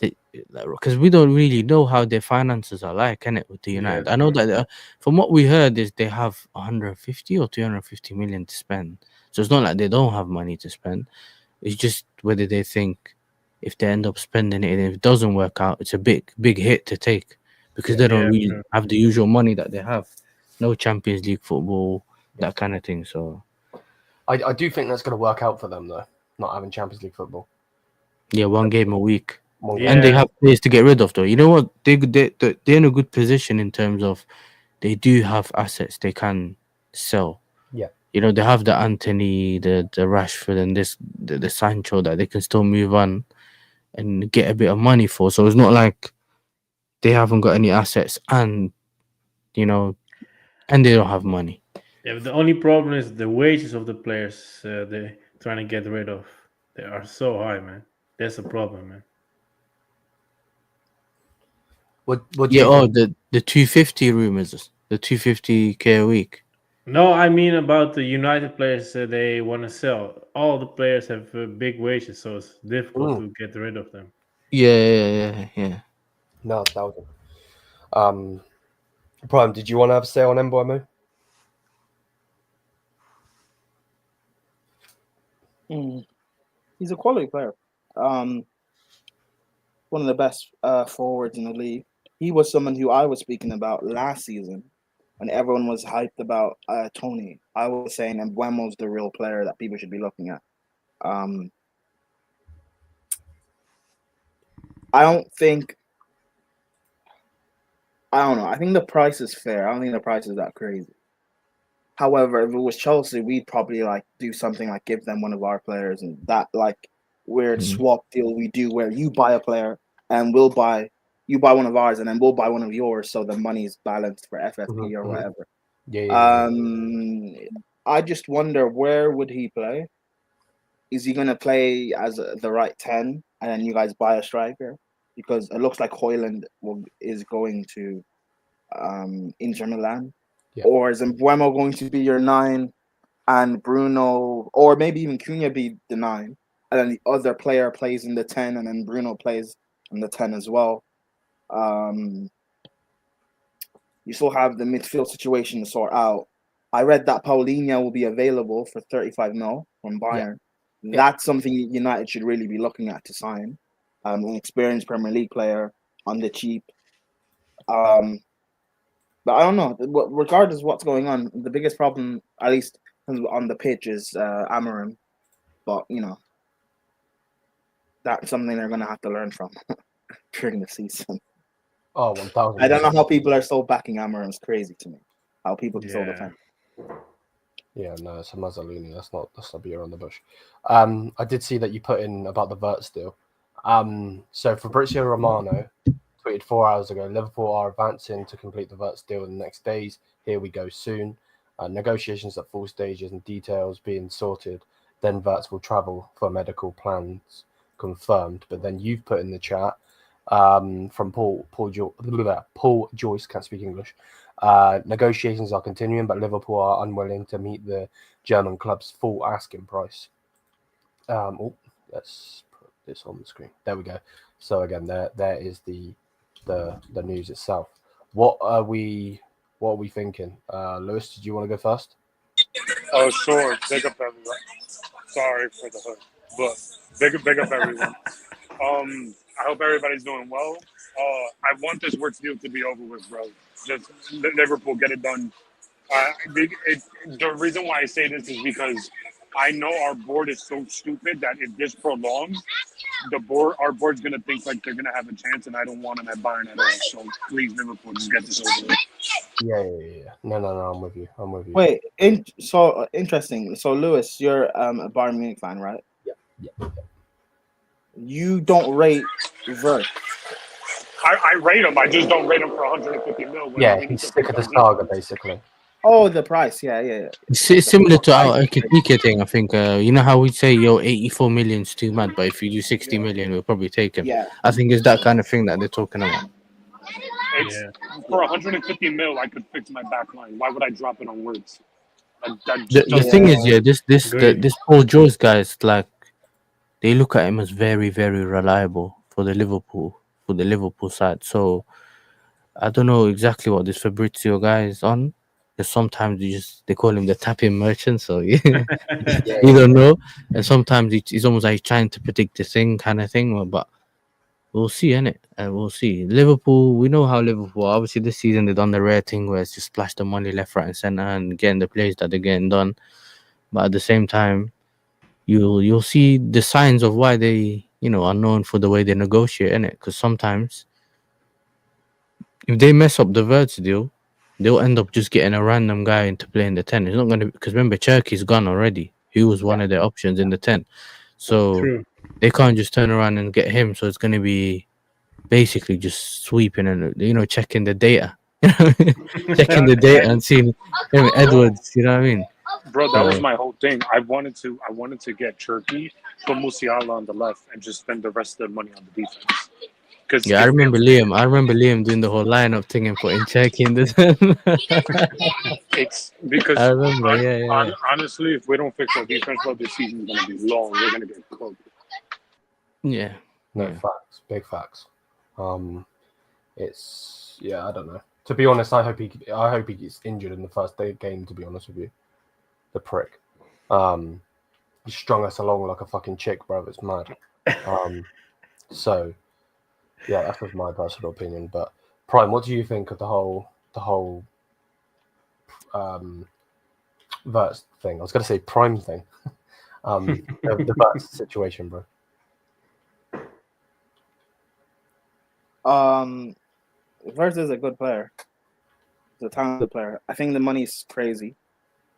because we don't really know how their finances are like, can it, with the United? I know that from what we heard is they have 150 or 250 million to spend. So it's not like they don't have money to spend. It's just whether they think if they end up spending it and if it doesn't work out, it's a big hit to take, because they don't really have the usual money that they have. No Champions League football, that kind of thing. So I do think that's going to work out for them, though, not having Champions League football. Yeah, one game a week. And they have players to get rid of, though. You know what? They're in a good position in terms of they do have assets they can sell. Yeah. You know, they have the Anthony, the Rashford, and the Sancho that they can still move on and get a bit of money for. So it's not like they haven't got any assets and, you know, and they don't have money. Yeah, but the only problem is the wages of the players they're trying to get rid of. They are so high, man. That's a problem, man. What do Yeah, you oh, think? the 250 rumors, the 250K a week. No, I mean about the United players they want to sell. All the players have big wages, so it's difficult to get rid of them. Yeah. No, 1,000. Prime, did you want to have a say on Mbeumo? He's a quality player. One of the best forwards in the league. He was someone who I was speaking about last season when everyone was hyped about Tony. I was saying Mbeumo's the real player that people should be looking at. I don't know. I think the price is fair. I don't think the price is that crazy. However, if it was Chelsea, we'd probably like do something like give them one of our players and that like weird swap deal we do where you buy a player and you buy one of ours and then we'll buy one of yours so the money's balanced for FFP or whatever. Yeah. I just wonder, where would he play? Is he gonna play as the right 10 and then you guys buy a striker? Because it looks like Højlund is going to Inter Milan. Yeah. Or is Mbeumo going to be your 9 and Bruno, or maybe even Cunha be the 9, and then the other player plays in the 10 and then Bruno plays in the 10 as well? You still have the midfield situation to sort out. I read that Paulinho will be available for 35 mil from Bayern. Yeah. That's something United should really be looking at to sign. An experienced Premier League player on the cheap. But I don't know. Regardless of what's going on, the biggest problem, at least on the pitch, is Amorim. But, that's something they're going to have to learn from during the season. Oh, 1,000. I don't know how people are still backing Amorim. It's crazy to me. How people can still defend. Yeah, no, it's a Mazzolini. That's not beer on the bush. I did see that you put in about the Wirtz deal. So Fabrizio Romano tweeted 4 hours ago, Liverpool are advancing to complete the Wirtz deal in the next days. Here we go soon. Negotiations at full stages and details being sorted. Then Wirtz will travel for medical plans confirmed. But then you've put in the chat from Paul Joyce, can't speak English. Negotiations are continuing, but Liverpool are unwilling to meet the German club's full asking price. Let's put this on the screen. There we go. So again, there is the news itself. What are we thinking? Lewis, did you want to go first? Oh, sure. Big up everyone. Sorry for the hood, but big up everyone. I hope everybody's doing well. I want this Wirtz deal to be over with, bro. Just Liverpool, get it done. The reason why I say this is because I know our board is so stupid that if this prolongs, our board's gonna think like they're gonna have a chance, and I don't want them at Bayern at all. So please, Liverpool, just get this over with. Yeah. No, I'm with you. Wait, so interesting. So Lewis, you're a Bayern Munich fan, right? Yeah. You don't rate Wirtz. I rate him. I just don't rate him for 150 mil. Yeah, he's sick of the saga, basically. Oh, the price. Yeah. It's similar to our Ekitike thing, I think. You know how we say, 84 million is too mad, but if you do 60 million, we'll probably take him. Yeah. I think it's that kind of thing that they're talking about. For 150 mil, I could fix my back line. Why would I drop it on Wirtz? The thing is, this Paul Joyce guy is like, they look at him as very, very reliable for the Liverpool side. So I don't know exactly what this Fabrizio guy is on. Because sometimes they call him the tapping merchant, so you don't know. And sometimes it's almost like trying to predict the thing kind of thing. But we'll see, innit? And we'll see. Liverpool, we know how Liverpool. Obviously, this season they've done the rare thing where it's just splash the money left, right, and center, and getting the plays that they're getting done. But at the same time, you'll see the signs of why they are known for the way they negotiate, innit? Because sometimes if they mess up the Wirtz deal, they'll end up just getting a random guy into playing the 10. It's not going to, because remember, Cherky's gone already. He was one of their options in the 10. So they can't just turn around and get him. So it's going to be basically just sweeping and, checking the data Checking the data and seeing Edwards. You know what I mean? Bro, that was my whole thing. I wanted to get Turkey, put Musiala on the left, and just spend the rest of the money on the defense. Because Yeah, I remember Liam doing the whole lineup thing and putting Cherky in this. it's because I remember, yeah. Honestly, if we don't fix our defense, well, this season's gonna be long. We're gonna get cooked. Yeah. No, Yeah. facts, big facts. It's I don't know. To be honest, I hope he gets injured in the first day game. To be honest with you, the prick. He strung us along like a fucking chick, bro. It's mad. So yeah, that's just my personal opinion. But Prime, what do you think of the whole Wirtz thing? I was gonna say Prime thing. The Wirtz situation, bro. Wirtz is a good player. He's a talented player. I think the money's crazy,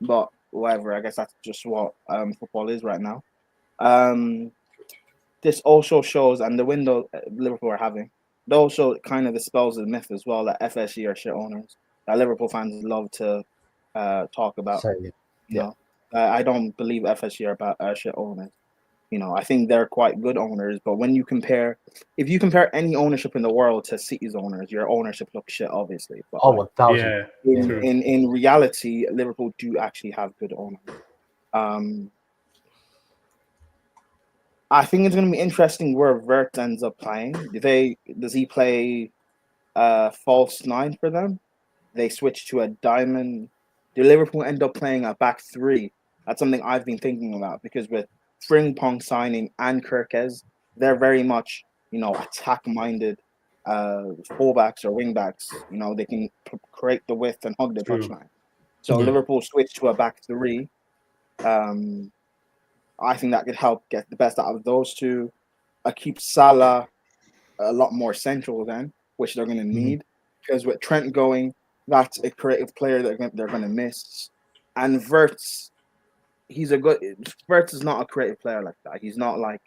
but whatever. I guess that's just what football is right now. This also shows, and the window Liverpool are having, it also kind of dispels the myth as well that FSG are shit owners. That Liverpool fans love to talk about. Same. You know, I don't believe FSG are shit owners. You know, I think they're quite good owners, but when you compare, if you compare any ownership in the world to City's owners, your ownership looks shit, obviously. But Oh, 1,000. Yeah. in reality, Liverpool do actually have good owners. I think it's going to be interesting where Wirtz ends up playing. Does he play false nine for them? They switch to a diamond. Do Liverpool end up playing a back three? That's something I've been thinking about, because with Frimpong signing and Kirkez, they're very much, attack-minded fullbacks or wingbacks. You know, they can create the width and hug the touchline. So Liverpool switch to a back three. I think that could help get the best out of those two. Keep Salah a lot more central then, which they're going to need, because with Trent going, that's a creative player they're going to miss. And Wirtz, Wirtz is not a creative player like that. He's not like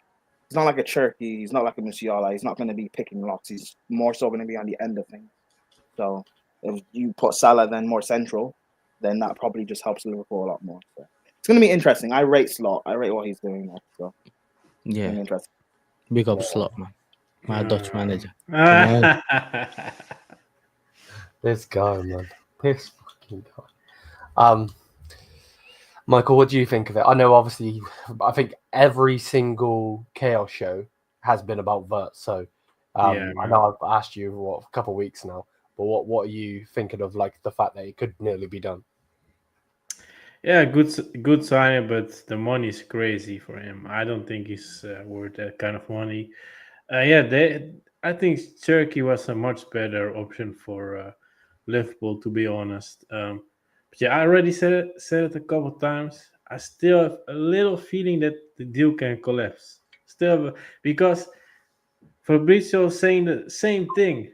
a Cherky. He's not like a Musiala. He's not going to be picking locks. He's more so going to be on the end of things. So if you put Salah then more central, then that probably just helps Liverpool a lot more. So it's going to be interesting. I rate Slot. I rate what he's doing now. So Yeah. interesting. Big up Slot, man. My Dutch manager. This guy, man. This fucking guy. Michael, what do you think of it? I know, obviously, I think every single Chaos show has been about Wirtz. So I know I've asked you a couple of weeks now, but what are you thinking of, like, the fact that it could nearly be done? Yeah, good signing, but the money is crazy for him. I don't think he's worth that kind of money. I think Turkey was a much better option for Liverpool, to be honest. But yeah, I already said it a couple of times. I still have a little feeling that the deal can collapse. Still, because Fabrizio saying the same thing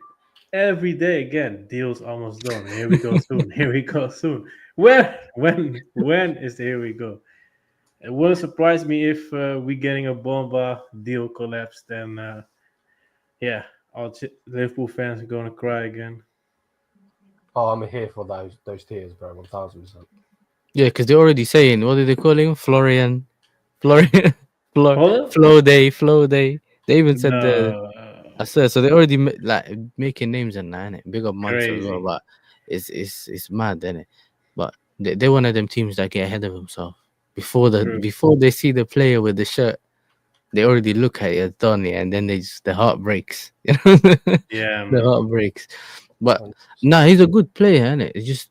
every day again. Deal's almost done. Here we go soon. Here we go soon. When is the here we go? It wouldn't surprise me if we getting a Bomba deal collapse. Then, all Liverpool fans are gonna cry again. Oh, I'm here for those tears, bro. 1,000%. Yeah, because they're already saying, what did they call him? Flow Day. They even said I swear, so they already making names and that, innit? Big up months as well, but it's mad, innit? But they're one of them teams that get ahead of themselves. Before they see the player with the shirt, they already look at it as done, and then the heart breaks. Yeah, the heart breaks. But he's a good player, innit? It's just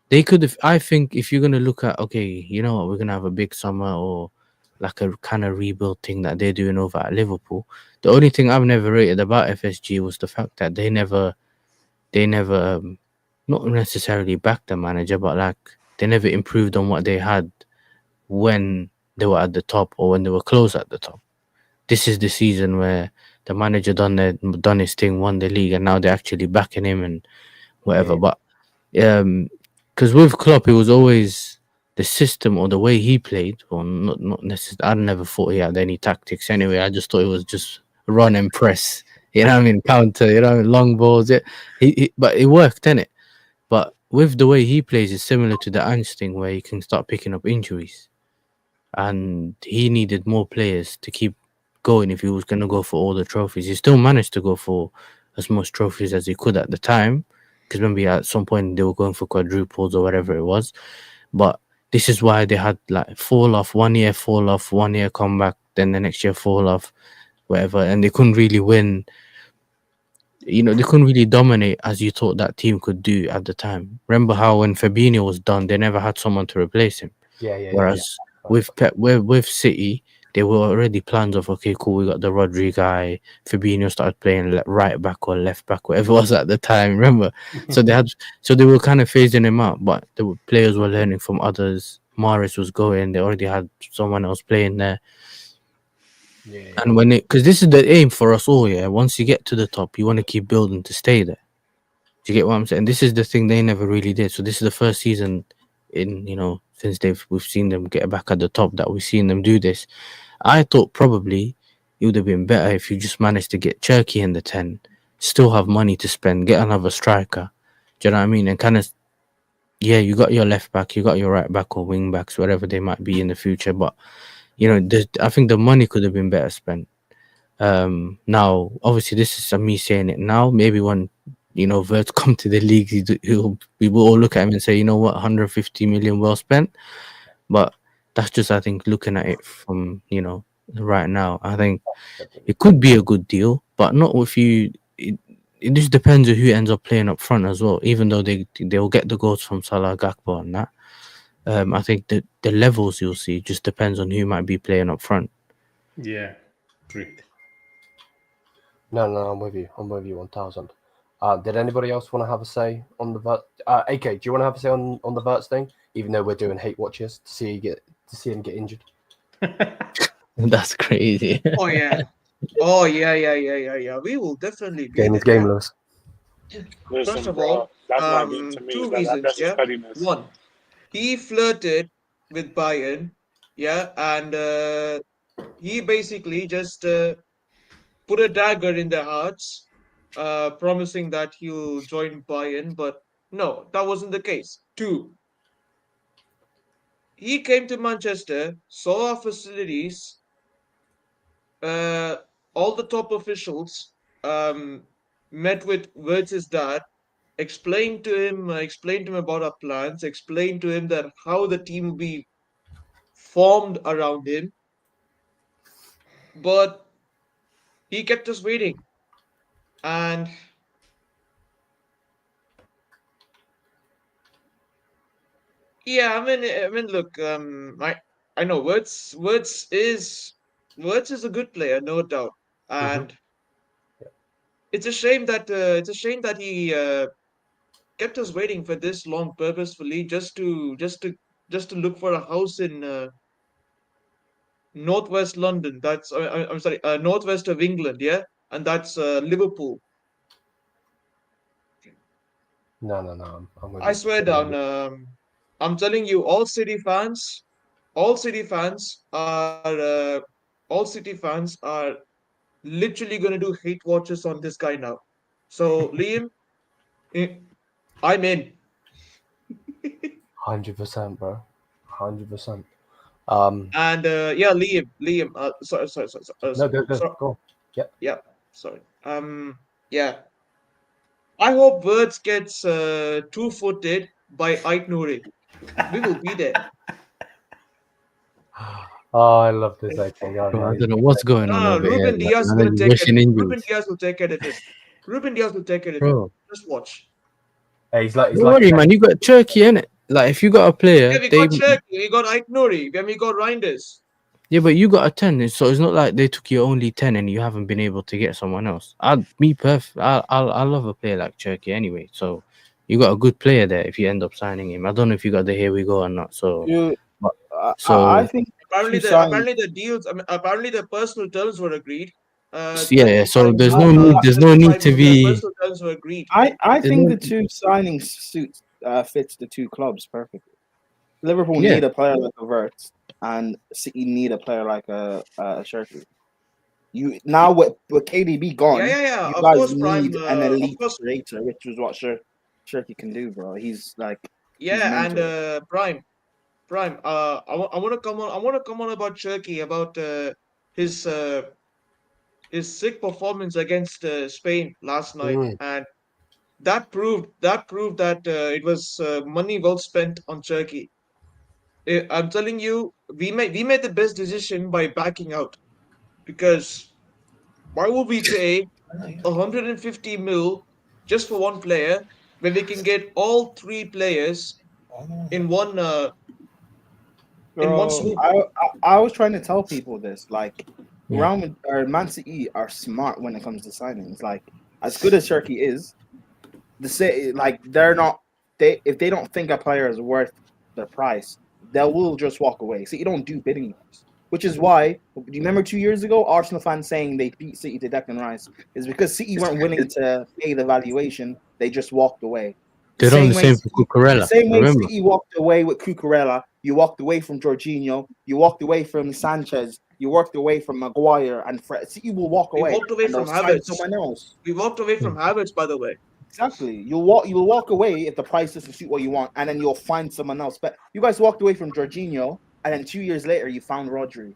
they could have. I think if you're gonna look at, okay, you know what, we're gonna have a big summer or like a kind of rebuild thing that they're doing over at Liverpool. The only thing I've never rated about FSG was the fact that they never not necessarily backed the manager, but like they never improved on what they had when they were at the top or when they were close at the top. This is the season where the manager done his thing, won the league, and now they're actually backing him and whatever. But because with Klopp, it was always the system or the way he played, or not necessarily. I never thought he had any tactics anyway. I just thought it was just run and press. You know what I mean? Counter, you know what I mean? Long balls. But it worked, didn't it? But with the way he plays, it's similar to the Ange thing where he can start picking up injuries. And he needed more players to keep going if he was going to go for all the trophies. He still managed to go for as much trophies as he could at the time. Because maybe at some point they were going for quadruples or whatever it was. But this is why they had like fall off, 1 year, come back, then the next year fall off, whatever. And they couldn't really win. You know, they couldn't really dominate as you thought that team could do at the time. Remember how when Fabinho was done, they never had someone to replace him. Whereas with with City, there were already plans of, okay, cool, we got the Rodri guy. Fabinho started playing right back or left back, whatever it was at the time. Remember, so they were kind of phasing him out, but the players were learning from others. Mahrez was going; they already had someone else playing there. And because this is the aim for us all, yeah. Once you get to the top, you want to keep building to stay there. Do you get what I'm saying? This is the thing they never really did. So this is the first season since we've seen them get back at the top that we've seen them do this. I thought probably it would have been better if you just managed to get Cherki in the 10, still have money to spend, get another striker. Do you know what I mean? And kind of, you got your left back, you got your right back or wing backs, whatever they might be in the future. But I think the money could have been better spent. Now, obviously, this is me saying it now. Maybe when Wirtz come to the league, we will all look at him and say, you know what, 150 million well spent. But that's just, I think, looking at it from right now. I think it could be a good deal, but not if you. It just depends on who ends up playing up front as well. Even though they'll get the goals from Salah, Gakpo, and that. I think that the levels you'll see just depends on who might be playing up front. Yeah, great. No, I'm with you. I'm with you 1,000. Did anybody else want to have a say on the Wirtz? AK, do you want to have a say on the Wirtz thing? Even though we're doing hate watches to see him get injured. That's crazy. Oh yeah. We will definitely be Game is there. gameless. Listen, First of bro, all, that's not getting to me. two That's reasons. just pettiness. One, he flirted with Bayern, and he basically just put a dagger in their hearts, promising that he'll join Bayern, but no, that wasn't the case. Two, he came to Manchester, saw our facilities, all the top officials, met with Wirtz's dad, explained to him about our plans, explained to him that how the team will be formed around him, but he kept us waiting. And yeah, I mean, look, I know Wirtz is a good player, no doubt, and it's a shame that he kept us waiting for this long purposefully just to look for a house in northwest London. That's I'm sorry, northwest of England, and that's Liverpool. No. I'm with I you. swear down. I'm telling you, all City fans are literally going to do hate watches on this guy now. So Liam, I'm in. 100%, bro. 100%. And Liam. Sorry. No, go. Yeah. Sorry. Yeah. I hope Wirtz gets two-footed by Ait Nouri. We will be there. Oh, I love this. I I don't know what's going on over here. Ruben Diaz will take it. Ruben Diaz will take it. Ruben Diaz will take it. Bro. Just watch. Hey, he's like, Don't worry, man. You got Cherki in it. Like, if you got a player, Yeah, we got Cherki, we got Ait Nouri, then we got Reinders. Yeah, but you got a 10, so it's not like they took your only 10 and you haven't been able to get someone else. I love a player like Cherki anyway. So you got a good player there if you end up signing him. I don't know if you got the here we go or not. So I think apparently the deals. Apparently the personal terms were agreed. So there's no need to be. Personal terms were agreed. I think the two signings suits fits the two clubs perfectly. Liverpool need a player like a Wirtz, and City need a player like a Šeško. You now with KDB gone, Yeah. you Of guys course, Prime. need an Of elite course, creator, which is what Shirky can do, bro. He's like, he's yeah, and mental. Prime. I want to come on. I want to come on about Turkey, about his uh, his sick performance against Spain last night, Mm. and that proved that it was money well spent on Turkey. I'm telling you, we made the best decision by backing out, because why would we pay 150 mil just for one player when we can get all three players in one Bro, swoop? I was trying to tell people this. Like, Yeah. Man City are smart when it comes to signings. Like, as good as Turkey is, they're not. If they don't think a player is worth the price, they will just walk away. So you don't do bidding wars. Which is why, do you remember 2 years ago, Arsenal fans saying they beat City to Declan Rice? Is because City weren't willing to pay the valuation. They just walked away. They done the same for The Cucurella. same way Remember? City walked away with Cucurella, you walked away from Jorginho, you walked away from Sanchez, you walked away from Maguire, and City will walk We away. walked away and from they'll sign Havertz. someone else. We walked away from Havertz, by the way. Exactly. You will walk away if the price doesn't suit what you want, and then you'll find someone else. But you guys walked away from Jorginho, and then 2 years later you found Rodri.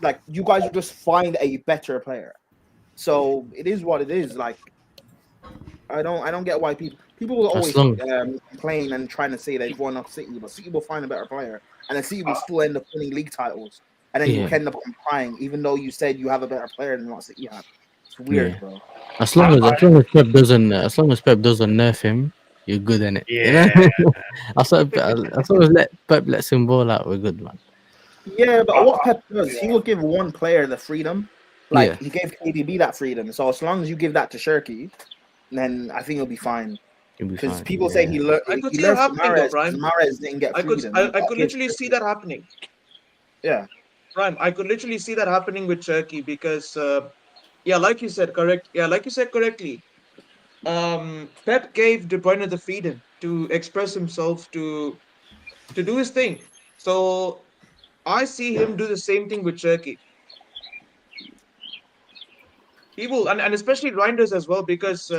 Like, you guys will just find a better player. So it is what it is. Like, I don't get why people will always complain and trying to say they've won off City, but City will find a better player, and then City will still end up winning league titles, and then you end up crying, even though you said you have a better player than what City have. It's weird, bro. As long as Pep doesn't nerf him, you're good in it. Yeah. You know? as long as Pep lets him ball out, we're good, man. Yeah, but what Pep does, he will give one player the freedom. Like, he gave KDB that freedom. So as long as you give that to Shirky, then I think he'll be fine. Because people say he learned from Mahrez. Mahrez didn't get freedom. I could literally see that happening. Yeah. Prime, I could literally see that happening with Turkey because, like you said correctly. Pep gave De Bruyne the freedom to express himself, to do his thing. So I see him do the same thing with Turkey. He will, and especially Reinders as well, because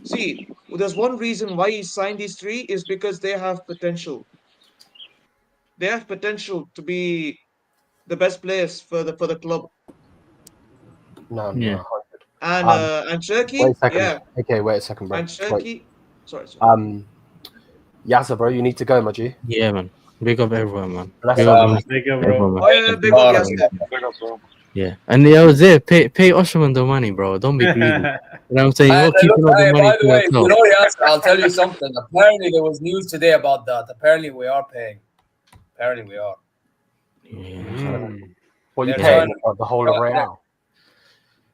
see, there's one reason why he signed these three is because they have potential. They have potential to be the best players for the club. No. And Turkey, wait a second. Okay, wait a second, bro. And Turkey, sorry. Yasser, bro, you need to go, my G. Yeah, man. Big up everyone, man. Big up, bro. Oh yeah, big up, Yasser. Big up, bro. Yeah, and I was there. Pay Osherman the money, bro. Don't be greedy. You know what I'm saying? You're keeping all the money by the way, yourself. Yasser, I'll tell you something. Apparently, there was news today about that. Apparently, we are paying. Apparently, we are. Yeah. What you paying for the whole of Real?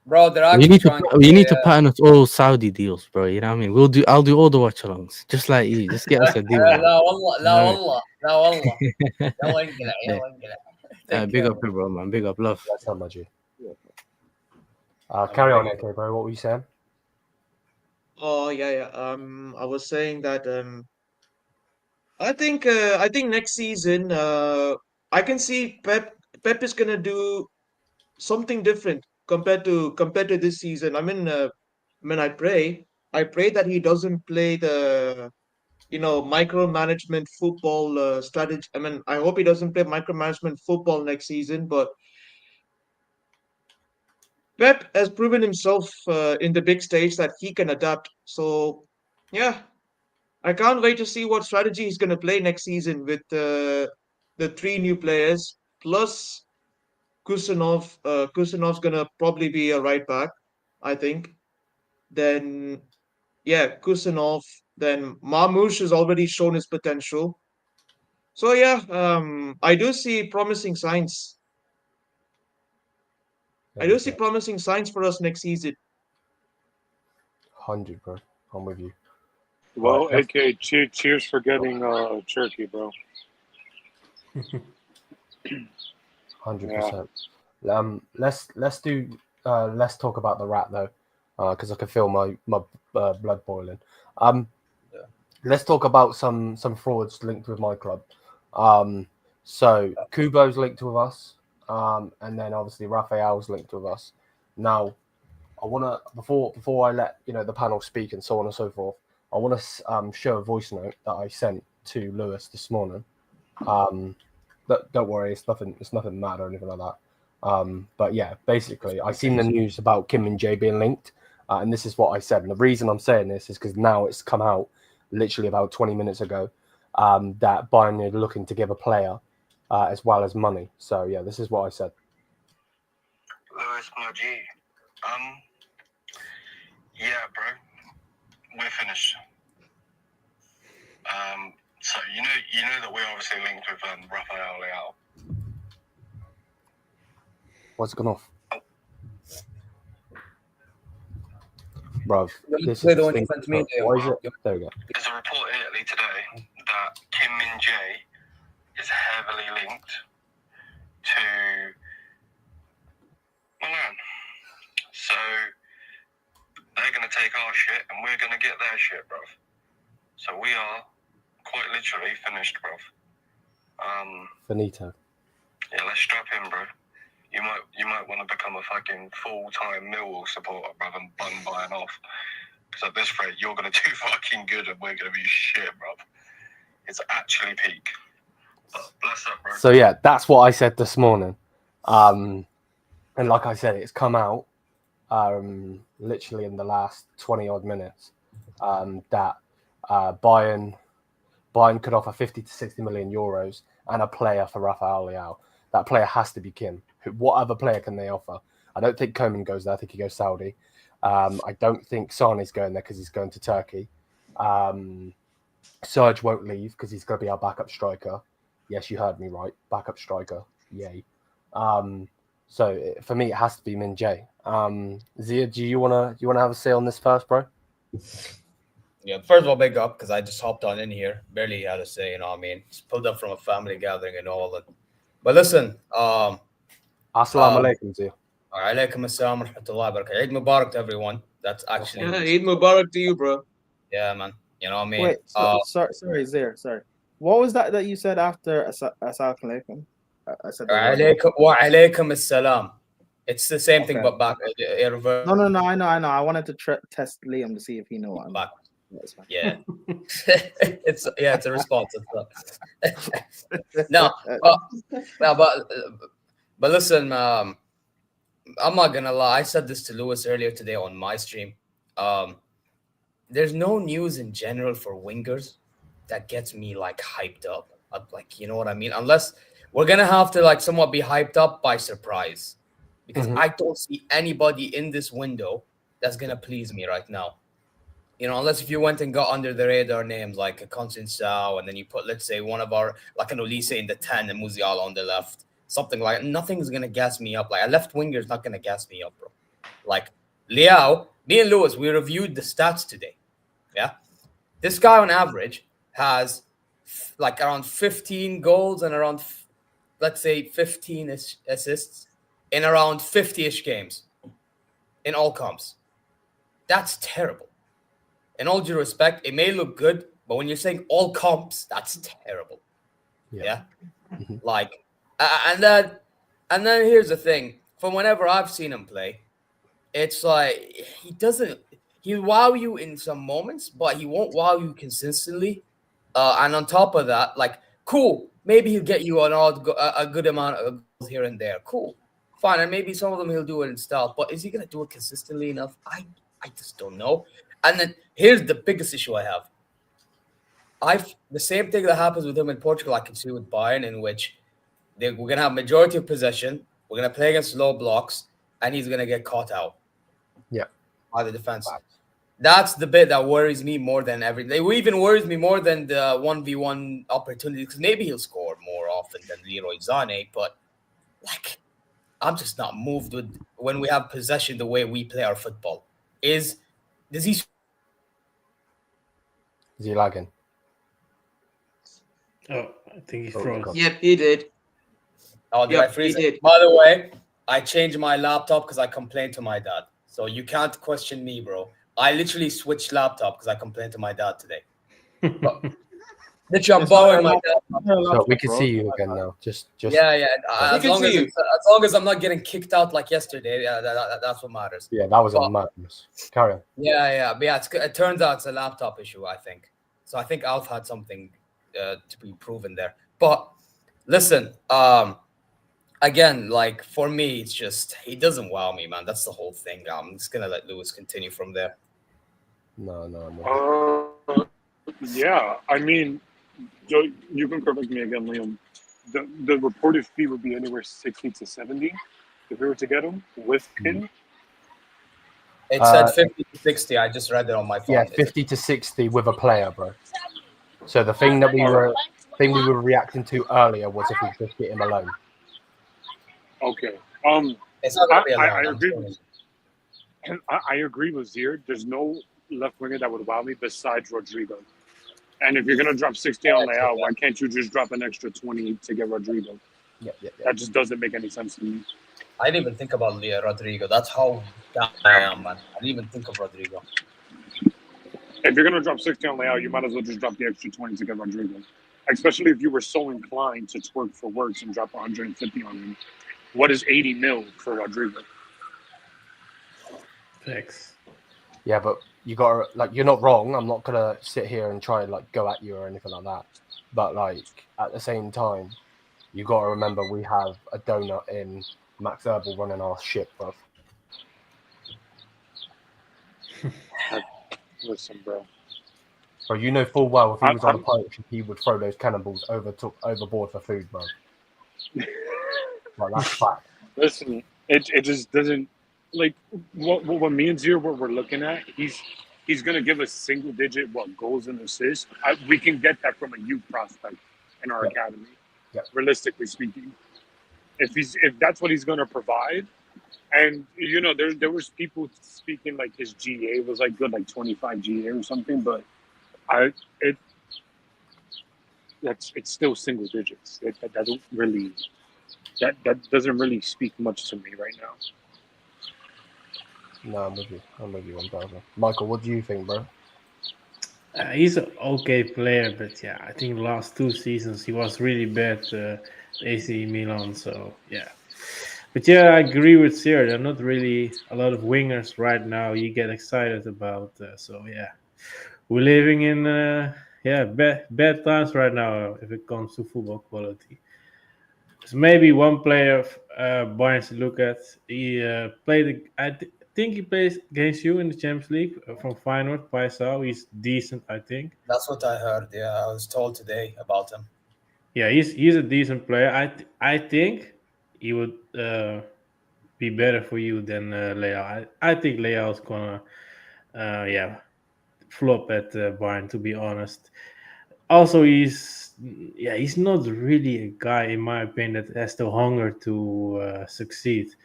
Bro, they're actually you need to pattern us all Saudi deals, bro. You know what I mean? I'll do all the watch alongs, just like you. Just get us a deal. La wallah. Big up, bro, man. Big up, love. That's how much. Carry on, okay, bro. What were you saying? Oh yeah. I was saying that I think next season I can see Pep is gonna do something different compared to this season. I mean, I pray that he doesn't play the micromanagement football strategy. I mean, I hope he doesn't play micromanagement football next season. But Pep has proven himself in the big stage that he can adapt. So yeah, I can't wait to see what strategy he's going to play next season with the three new players plus Kusanov. Kusanov's going to probably be a right back, I think. Then, Kusanov. Then Marmoush has already shown his potential. So yeah, I do see promising signs. I do see promising signs for us next season. 100, bro. I'm with you. Well, AK, cheers for getting Turkey, bro. 100%. Let's talk about the rat though, because I can feel my blood boiling. Let's talk about some frauds linked with my club. So Kubo's linked with us. and then obviously Raphael's linked with us. Now, I want to before I let the panel speak and so on and so forth, I want to show a voice note that I sent to Lewis this morning. Don't worry, it's nothing mad or anything like that. But yeah, basically, I seen the news about Kim and Jay being linked, and this is what I said. And the reason I'm saying this is because now it's come out literally about 20 minutes ago that Bayern are looking to give a player as well as money. So yeah, this is what I said. Lewis, my G. Yeah, bro, we're finished. So you know that we're obviously linked with Raphael Leao. What's gone off? Bruv, this Why is don't the you thing. send me Why is it? There we go. There's a report in Italy today that Kim Min Jae is heavily linked to Milan. So they're going to take our shit and we're going to get their shit, bruv. So we are quite literally finished, bruv. Finito. Yeah, let's strap in, bro. You might want to become a fucking full-time Millwall supporter, bruv, and bun Bayern off. Because at this rate, you're going to do fucking good and we're going to be shit, bruv. It's actually peak. But bless up, bro. So yeah, that's what I said this morning. And like I said, it's come out literally in the last 20 odd minutes that Bayern could offer 50 to 60 million euros and a player for Raphael Leao. That player has to be Kim. What other player can they offer? I don't think Koeman goes there. I think he goes Saudi. I don't think Sané's going there because he's going to Turkey. Serge won't leave because he's going to be our backup striker. Yes, you heard me right. Backup striker. Yay. So for me, it has to be Min Jae. Zia, do you wanna have a say on this first, bro? Yeah, first of all, big up because I just hopped on in here, barely had a say. You know what I mean? Just pulled up from a family gathering and all that. But listen, Assalamu alaikum, Zia. Alaikum assalam wa rahmatullahi wa barakatuh. Eid Mubarak to everyone. That's actually Eid Mubarak to you, bro. Yeah, man. You know what I mean? Wait, sorry, Zaire, sorry. What was that you said after Assalamu alaikum? I said wa alaikum assalam. It's the same thing, Okay. but back. No, I know. I wanted to test Liam to see if he knew what I'm Back. That's fine. Yeah. it's a response. No, but listen, I'm not gonna lie. I said this to Lewis earlier today on my stream. There's no news in general for wingers that gets me like hyped up. Like, you know what I mean? Unless we're gonna have to like somewhat be hyped up by surprise, because I don't see anybody in this window that's gonna please me right now. You know, unless if you went and got under the radar names like a Conceição, and then you put, let's say, one of our, like an Olise in the 10 and Musiala on the left, something like that. Nothing's going to gas me up. Like, a left winger is not going to gas me up, bro. Like, Leao, me and Lewis, we reviewed the stats today. Yeah? This guy on average has, like, around 15 goals and around, let's say, 15 assists in around 50-ish games in all comps. That's terrible. In all due respect, it may look good, but when you're saying all comps, that's terrible. Yeah? Like, and then here's the thing. From whenever I've seen him play, it's like he'll wow you in some moments, but he won't wow you consistently. And on top of that, like, cool, maybe he'll get you a good amount of goals here and there. Cool. Fine, and maybe some of them he'll do it in style, but is he going to do it consistently enough? I just don't know. And then here's the biggest issue I have. The same thing that happens with him in Portugal, I can see with Bayern, in which we're going to have majority of possession, we're going to play against low blocks, and he's going to get caught out. Yeah. By the defense. That's the bit that worries me more than everything. It even worries me more than the 1v1 opportunity, because maybe he'll score more often than Leroy Sané, but like, I'm just not moved with when we have possession the way we play our football. Is he lagging? Oh, I think he froze. Yep, he did. Oh, did I freeze he it? did. By the way, I changed my laptop because I complained to my dad. So you can't question me, bro. I literally switched laptop because I complained to my dad today. Literally, I'm It's borrowing not my. So we can see you again now. Just. Yeah. We can see you. As long as I'm not getting kicked out like yesterday, that's what matters. Yeah, that was a But- madness. Carry on. Yeah. But yeah, it turns out it's a laptop issue, I think. So I think Alf had something to be proven there. But listen, again, like for me, it's just he doesn't wow me, man. That's the whole thing. I'm just gonna let Lewis continue from there. No. Yeah, I mean, Joe, you can correct me again, Liam. The reported fee would be anywhere 60 to 70 if we were to get him with pin. It said 50 to 60. I just read it on my phone. Yeah, 50 to 60 with a player, bro. So the thing that we were reacting to earlier was if we just get him alone. Okay. It's not gonna be alone, I I'm agree. telling you. I agree with Zier. There's no left winger that would wow me besides Rodrigo. And if you're gonna drop 60 on Leao, why can't you just drop an extra 20 to get Rodrigo? Yeah. That just doesn't make any sense to me. I didn't even think about Rodrigo. That's how down I am, man. I didn't even think of Rodrigo. If you're gonna drop 60 on Leao, you might as well just drop the extra 20 to get Rodrigo. Especially if you were so inclined to twerk for Wirtz and drop 150 on him. What is 80 mil for Rodrigo? Thanks. Yeah, but you gotta you're not wrong. I'm not gonna sit here and try and go at you or anything like that. But at the same time, you gotta remember we have a donut in Max Herbal running our ship, bro. Listen, bro. Bro, you know full well if he was on a pirate ship, he would throw those cannonballs overboard for food, bro. That's fact. Listen, it just doesn't what me and Zier what we're looking at. He's gonna give us single digit goals and assists. We can get that from a youth prospect in our academy. Yeah. Realistically speaking, if that's what he's gonna provide, and there was people speaking like his GA was good, 25 GA or something, but it's still single digits. That doesn't really doesn't really speak much to me right now. No, I'm with you 1,000. Michael, what do you think, bro? He's an okay player, but yeah, I think the last 2 seasons he was really bad AC Milan. So yeah, but yeah, I agree with Sir. There are not really a lot of wingers right now you get excited about. So yeah, we're living in bad times right now if it comes to football quality. There's maybe one player Bayern to look at. He played. I think he plays against you in the Champions League from Feyenoord. Paisao. He's decent, I think. That's what I heard. Yeah, I was told today about him. Yeah, he's a decent player. I think he would be better for you than Leao. I think Leao is gonna flop at Bayern, to be honest. Also, he's not really a guy, in my opinion, that has the hunger to succeed.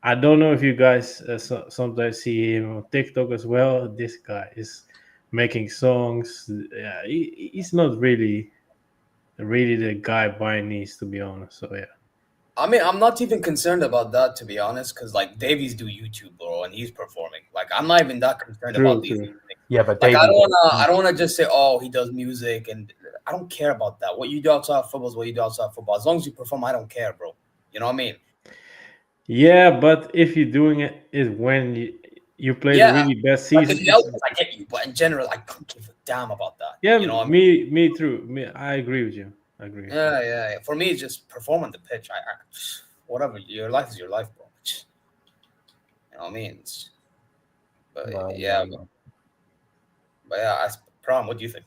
I don't know if you guys sometimes see him on TikTok as well. This guy is making songs. Yeah, he's not really the guy Bayern needs, to be honest. So yeah. I mean, I'm not even concerned about that, to be honest, because Davies do YouTube, bro, and he's performing. I'm not even that concerned about these things. Yeah, but I don't wanna just say, oh, he does music, and I don't care about that. What you do outside of football is what you do outside of football. As long as you perform, I don't care, bro. You know what I mean? Yeah, but if you're doing it is when you play the really best season. I get you, but in general, I don't give a damn about that. Yeah, you know what me too. I agree with you. I agree. Yeah. For me, it's just perform on the pitch. I whatever. Your life is your life, bro. You know what I mean? But yeah, Prom, what do you think?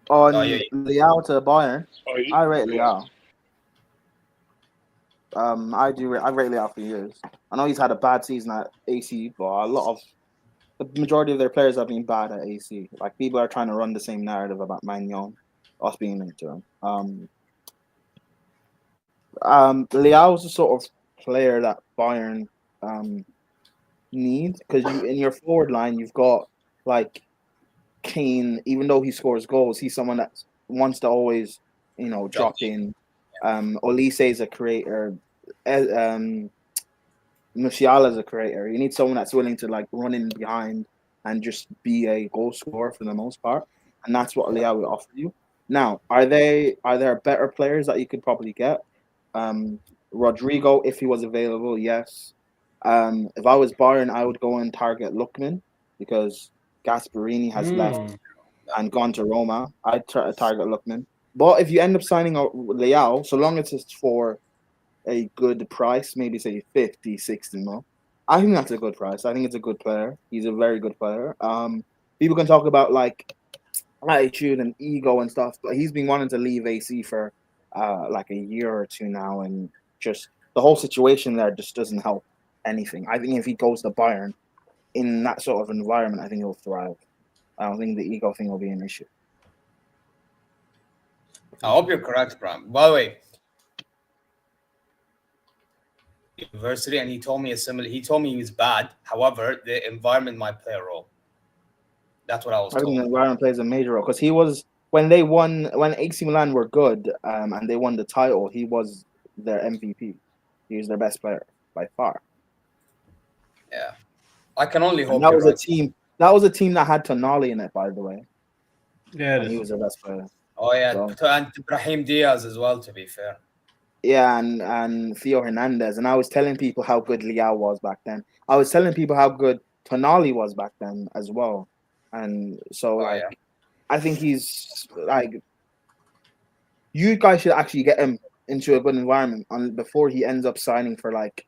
On Leao to Bayern, I rate Leao. I rate Leao for years. I know he's had a bad season at AC, but the majority of their players have been bad at AC. People are trying to run the same narrative about Magnon, us being into him. Leao is the sort of player that Bayern needs, because in your forward line you've got Kane. Even though he scores goals, he's someone that wants to always drop in. Olise is a creator. Musiala is a creator. You need someone that's willing to run in behind and just be a goal scorer for the most part, and that's what Leao will offer you. Now, are there better players that you could probably get? Rodrigo, if he was available, yes. If I was Bayern, I would go and target Lookman because Gasperini has left and gone to Roma. I'd target Lookman. But if you end up signing a Leao, so long as it's for a good price, maybe say 50, 60 mil, I think that's a good price. I think it's a good player. He's a very good player. People can talk about like attitude and ego and stuff, but he's been wanting to leave AC for like a year or two now, and just the whole situation there just doesn't help anything. I think if he goes to Bayern in that sort of environment, I think he'll thrive. I don't think the ego thing will be an issue. I hope you're correct, Bram. By the way, university, and he told me he told me he was bad. However, the environment might play a role. That's what I was told. I think the environment plays a major role because he was when AC Milan were good and they won the title, he was their MVP. He was their best player by far. Yeah, I can only hope. And that was a team. That was a team that had Tonali in it, by the way. Yeah, he was their best player. Oh yeah, and Brahim Diaz as well. To be fair. Yeah, and Theo Hernandez, and I was telling people how good Leao was back then. I was telling people how good Tonali was back then as well, and so I think he's like, you guys should actually get him into a good environment before he ends up signing for like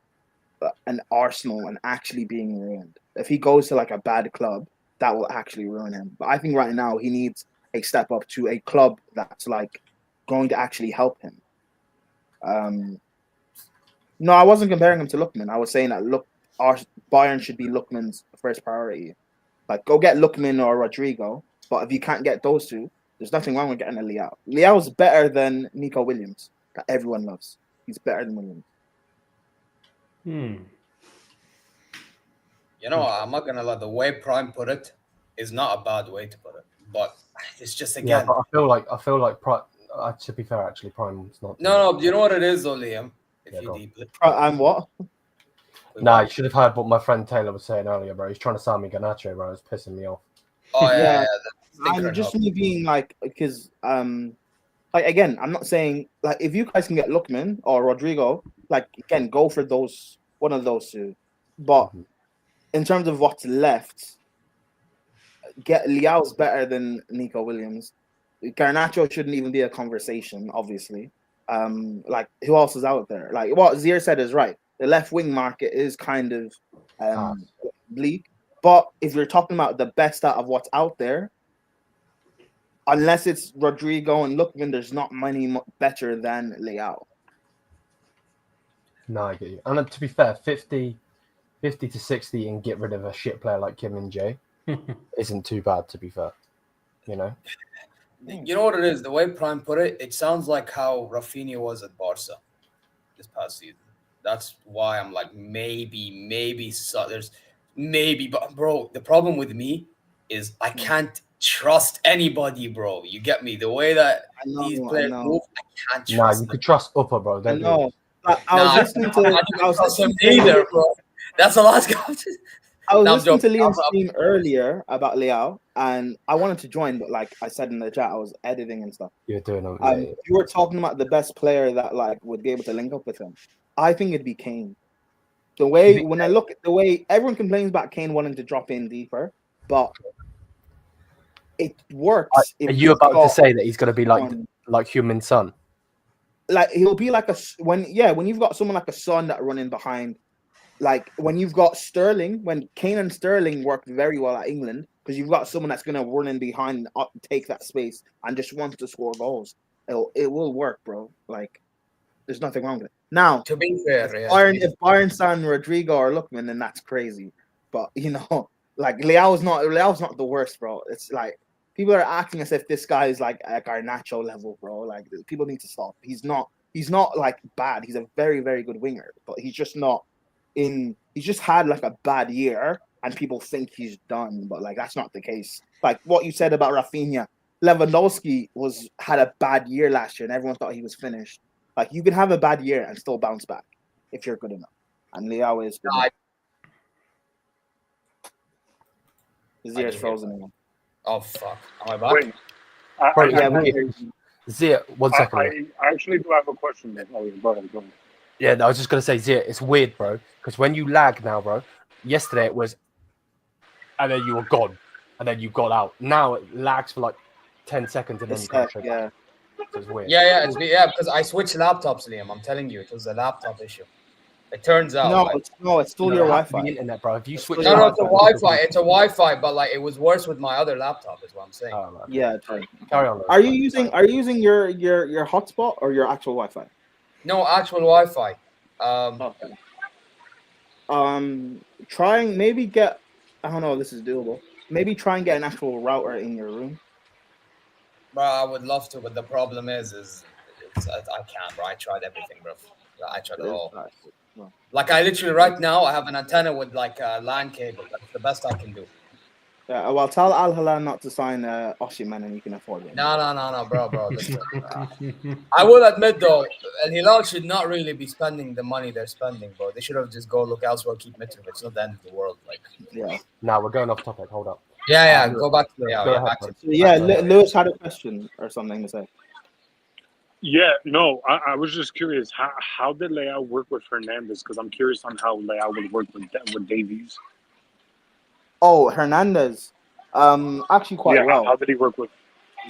an Arsenal and actually being ruined. If he goes to like a bad club, that will actually ruin him. But I think right now he needs a step up to a club that's like going to actually help him. No, I wasn't comparing him to Lookman. I was saying that Bayern should be Lookman's first priority. Like, go get Lookman or Rodrigo. But if you can't get those two, there's nothing wrong with getting a Leao. Leao's better than Nico Williams, that everyone loves. He's better than Williams. You know, I'm not gonna lie. The way Prime put it is not a bad way to put it, but it's just again. Yeah, but I feel like Prime. To be fair, actually, Prime's not. No. You know what it is, though, Liam. If you deep it. I'm what? Nah, you should have heard what my friend Taylor was saying earlier, bro. He's trying to sign me Garnacho, bro. It's pissing me off. Oh yeah. And just me being like, because like again, I'm not saying like if you guys can get Lookman or Rodrigo, like again, go for one of those two. But in terms of what's left, get Leao's better than Nico Williams. Garnacho shouldn't even be a conversation, obviously. Like who else is out there? Like what Zier said is right. The left wing market is kind of bleak. But if you're talking about the best out of what's out there, unless it's Rodrigo and Lookman, there's not many better than Leao. No, I get you. And to be fair, 50 to 60 and get rid of a shit player like Kim and Jay isn't too bad, to be fair. You know? You know what it is? The way Prime put it, it sounds like how Rafinha was at Barca this past season. That's why I'm like, maybe. So there's maybe. But, bro, the problem with me is I can't trust anybody, bro. You get me? The way that these players move, I can't trust Nah, you them. could trust Upper, bro. I know. I was listening to either, bro. That's the last guy. I was listening to Liam's stream earlier about Leao, and I wanted to join, but like I said in the chat, I was editing and stuff. You're doing it. You were talking about the best player that like would be able to link up with him. I think it'd be Kane. The way when I look at the way everyone complains about Kane wanting to drop in deeper, but it works. Are you about to say that he's going to be like Human Son? Like he'll be like when you've got someone like a Son that running behind. Like when you've got Sterling, when Kane and Sterling worked very well at England, because you've got someone that's gonna run in behind, take that space, and just wants to score goals. It will work, bro. Like there's nothing wrong with it. Now, to be fair, if Bayern sign Rodrigo or Lookman, then that's crazy. But you know, like Leao's not the worst, bro. It's like people are acting as if this guy is like a Garnacho level, bro. Like people need to stop. He's not like bad. He's a very, very good winger, but he's just not. He's just had like a bad year and people think he's done, but like that's not the case. Like what you said about Rafinha, Lewandowski had a bad year last year and everyone thought he was finished. Like you can have a bad year and still bounce back if you're good enough. And Leao is good enough. Zier's frozen again. Oh fuck! Am I back? Wait, I, Bro, I, Yeah, I, we hear you. Zia, one second. I actually do have a question. Oh, yeah, go ahead. Yeah, no, I was just gonna say, Zia, it's weird, bro, because when you lag now, bro. Yesterday it was, and then you were gone, and then you got out. Now it lags for like 10 seconds, and then you come straight back. So it's weird. Yeah, because I switched laptops, Liam. I'm telling you, it was a laptop issue. It turns out. It's still your Wi-Fi. The internet, bro. If you switch, No, it's a Wi-Fi. It's a Wi-Fi, but like it was worse with my other laptop, is what I'm saying. Oh, Yeah, carry on. Are you using your hotspot or your actual Wi-Fi? No, actual Wi-Fi. Okay. Trying maybe get. I don't know if this is doable. Maybe try and get an actual router in your room. Bro, I would love to, but the problem is I can't, bro. I tried everything, bro. I tried it all. Like I literally right now I have an antenna with like a LAN cable. That's the best I can do. Yeah, well, tell Al Hilal not to sign Osimhen and you can afford it. No, bro. Listen, I will admit though, Al Hilal should not really be spending the money they're spending, bro. They should have just go look elsewhere, keep Mitrovic. It's not the end of the world. Like, yeah. Now we're going off topic. Hold up. Yeah. Go back to Leao. Yeah, Lewis had a question or something to say. Yeah, no, I was just curious. How did Leao work with Hernandez? Because I'm curious on how Leao would work with Davies. Oh, Hernandez, actually quite well. How did he work with?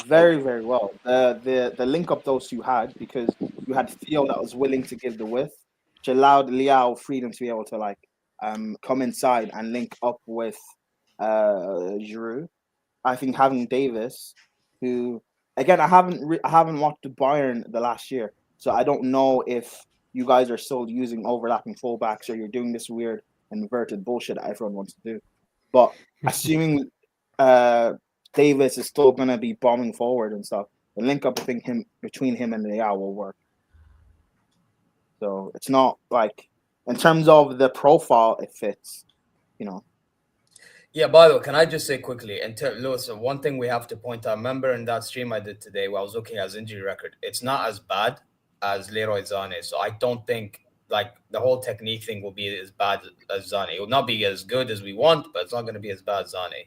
Very, very well. The link up those two had, because you had Theo that was willing to give the width, which allowed Leao freedom to be able to like come inside and link up with Giroud. I think having Davis, who again I haven't watched Bayern the last year, so I don't know if you guys are still using overlapping fullbacks or you're doing this weird inverted bullshit that everyone wants to do. But assuming Davis is still going to be bombing forward and stuff, the link up between him and Leao will work. So it's not like, in terms of the profile, it fits, you know. Yeah, by the way, can I just say quickly, Lewis, one thing we have to point out, remember in that stream I did today where I was looking at his injury record, it's not as bad as Leroy Sané. So I don't think like the whole technique thing will be as bad as Sané. It will not be as good as we want, but it's not going to be as bad as Sané.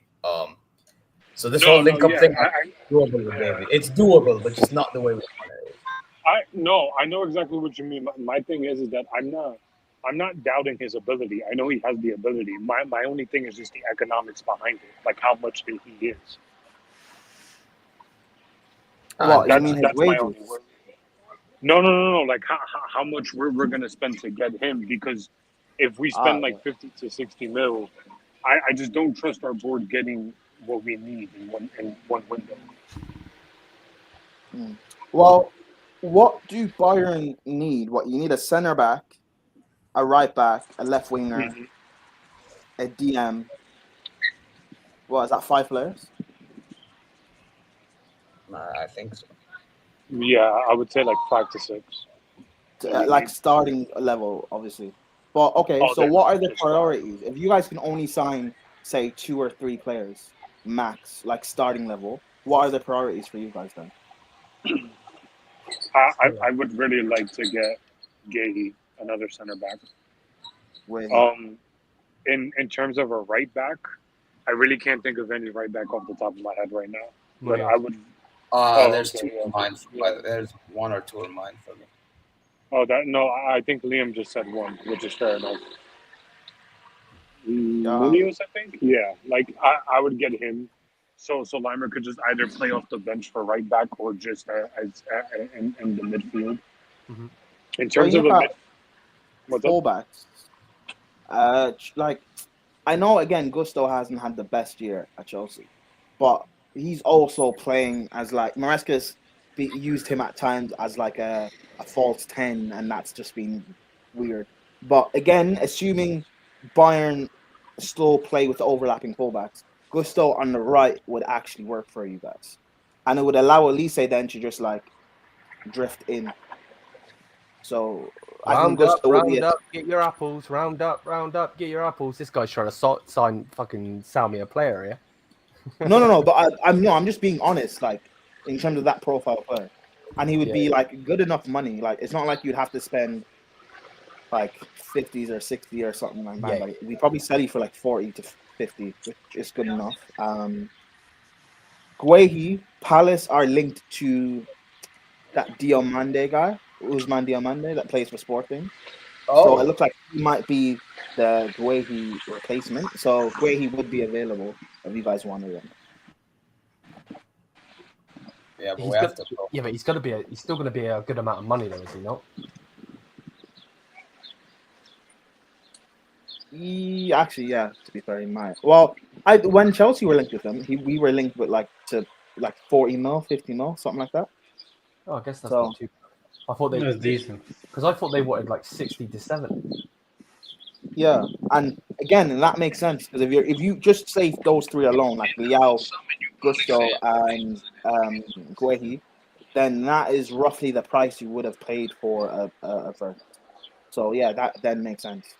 So this whole link-up thing is doable with David. It's doable, but it's not the way we want it. I know exactly what you mean. My thing is that I'm not doubting his ability. I know he has the ability. My only thing is just the economics behind it, like how much he is. What, you mean his that's my wages? only word. No. Like how much we're gonna spend to get him, because if we spend like 50 to 60 mil, I just don't trust our board getting what we need in one window. Well, what do Bayern need? What you need: a center back, a right back, a left winger, a DM. What is that? 5 players? I think so. Yeah, I would say like 5 to 6. Like starting level, obviously. But okay, so what are the priorities? If you guys can only sign, say, 2 or 3 players max, like starting level, what are the priorities for you guys then? I would really like to get Gahey, another center back. In terms of a right back, I really can't think of any right back off the top of my head right now. But I would. There's 2 in mind. There's 1 or 2 in mind for me. I think Liam just said 1, which is fair enough. Munoz, I think. Yeah, like I would get him. So Limer could just either play off the bench for right back or just as in the midfield. Mm-hmm. In terms of fullbacks, like I know again, Gusto hasn't had the best year at Chelsea, but he's also playing as like Maresca's used him at times as like a false 10, and that's just been weird. But again, assuming Bayern still play with the overlapping fullbacks, Gusto on the right would actually work for you guys, and it would allow Elise then to just like drift in. So round up, get your apples. Round up, get your apples. This guy's trying to sign fucking sell me a player here. No. But I'm just being honest. Like in terms of that profile player, and he would be like good enough money. Like it's not like you'd have to spend like 50s or 60 or something like that. Yeah. Like, we probably sell you for like 40 to 50, which is good enough. Guehi, Palace are linked to that Diomande guy, Usman Diomande, that plays for Sporting. So it looks like he might be the Guehi replacement. So Guehi would be available if you guys wanted him. Yeah, but we have to. Yeah, but he's still going to be a good amount of money, though, is he not? Actually, yeah. To be fair, he might. Well, when Chelsea were linked with him, we were linked with like 40 mil, 50 mil, something like that. Oh, I guess that's not too bad. I thought That's decent. Because I thought they wanted like 60 to 70. Yeah, and again, that makes sense because if you just say those three alone, like Leao, Gusto, and Guehi, then that is roughly the price you would have paid for a first. So yeah, that then makes sense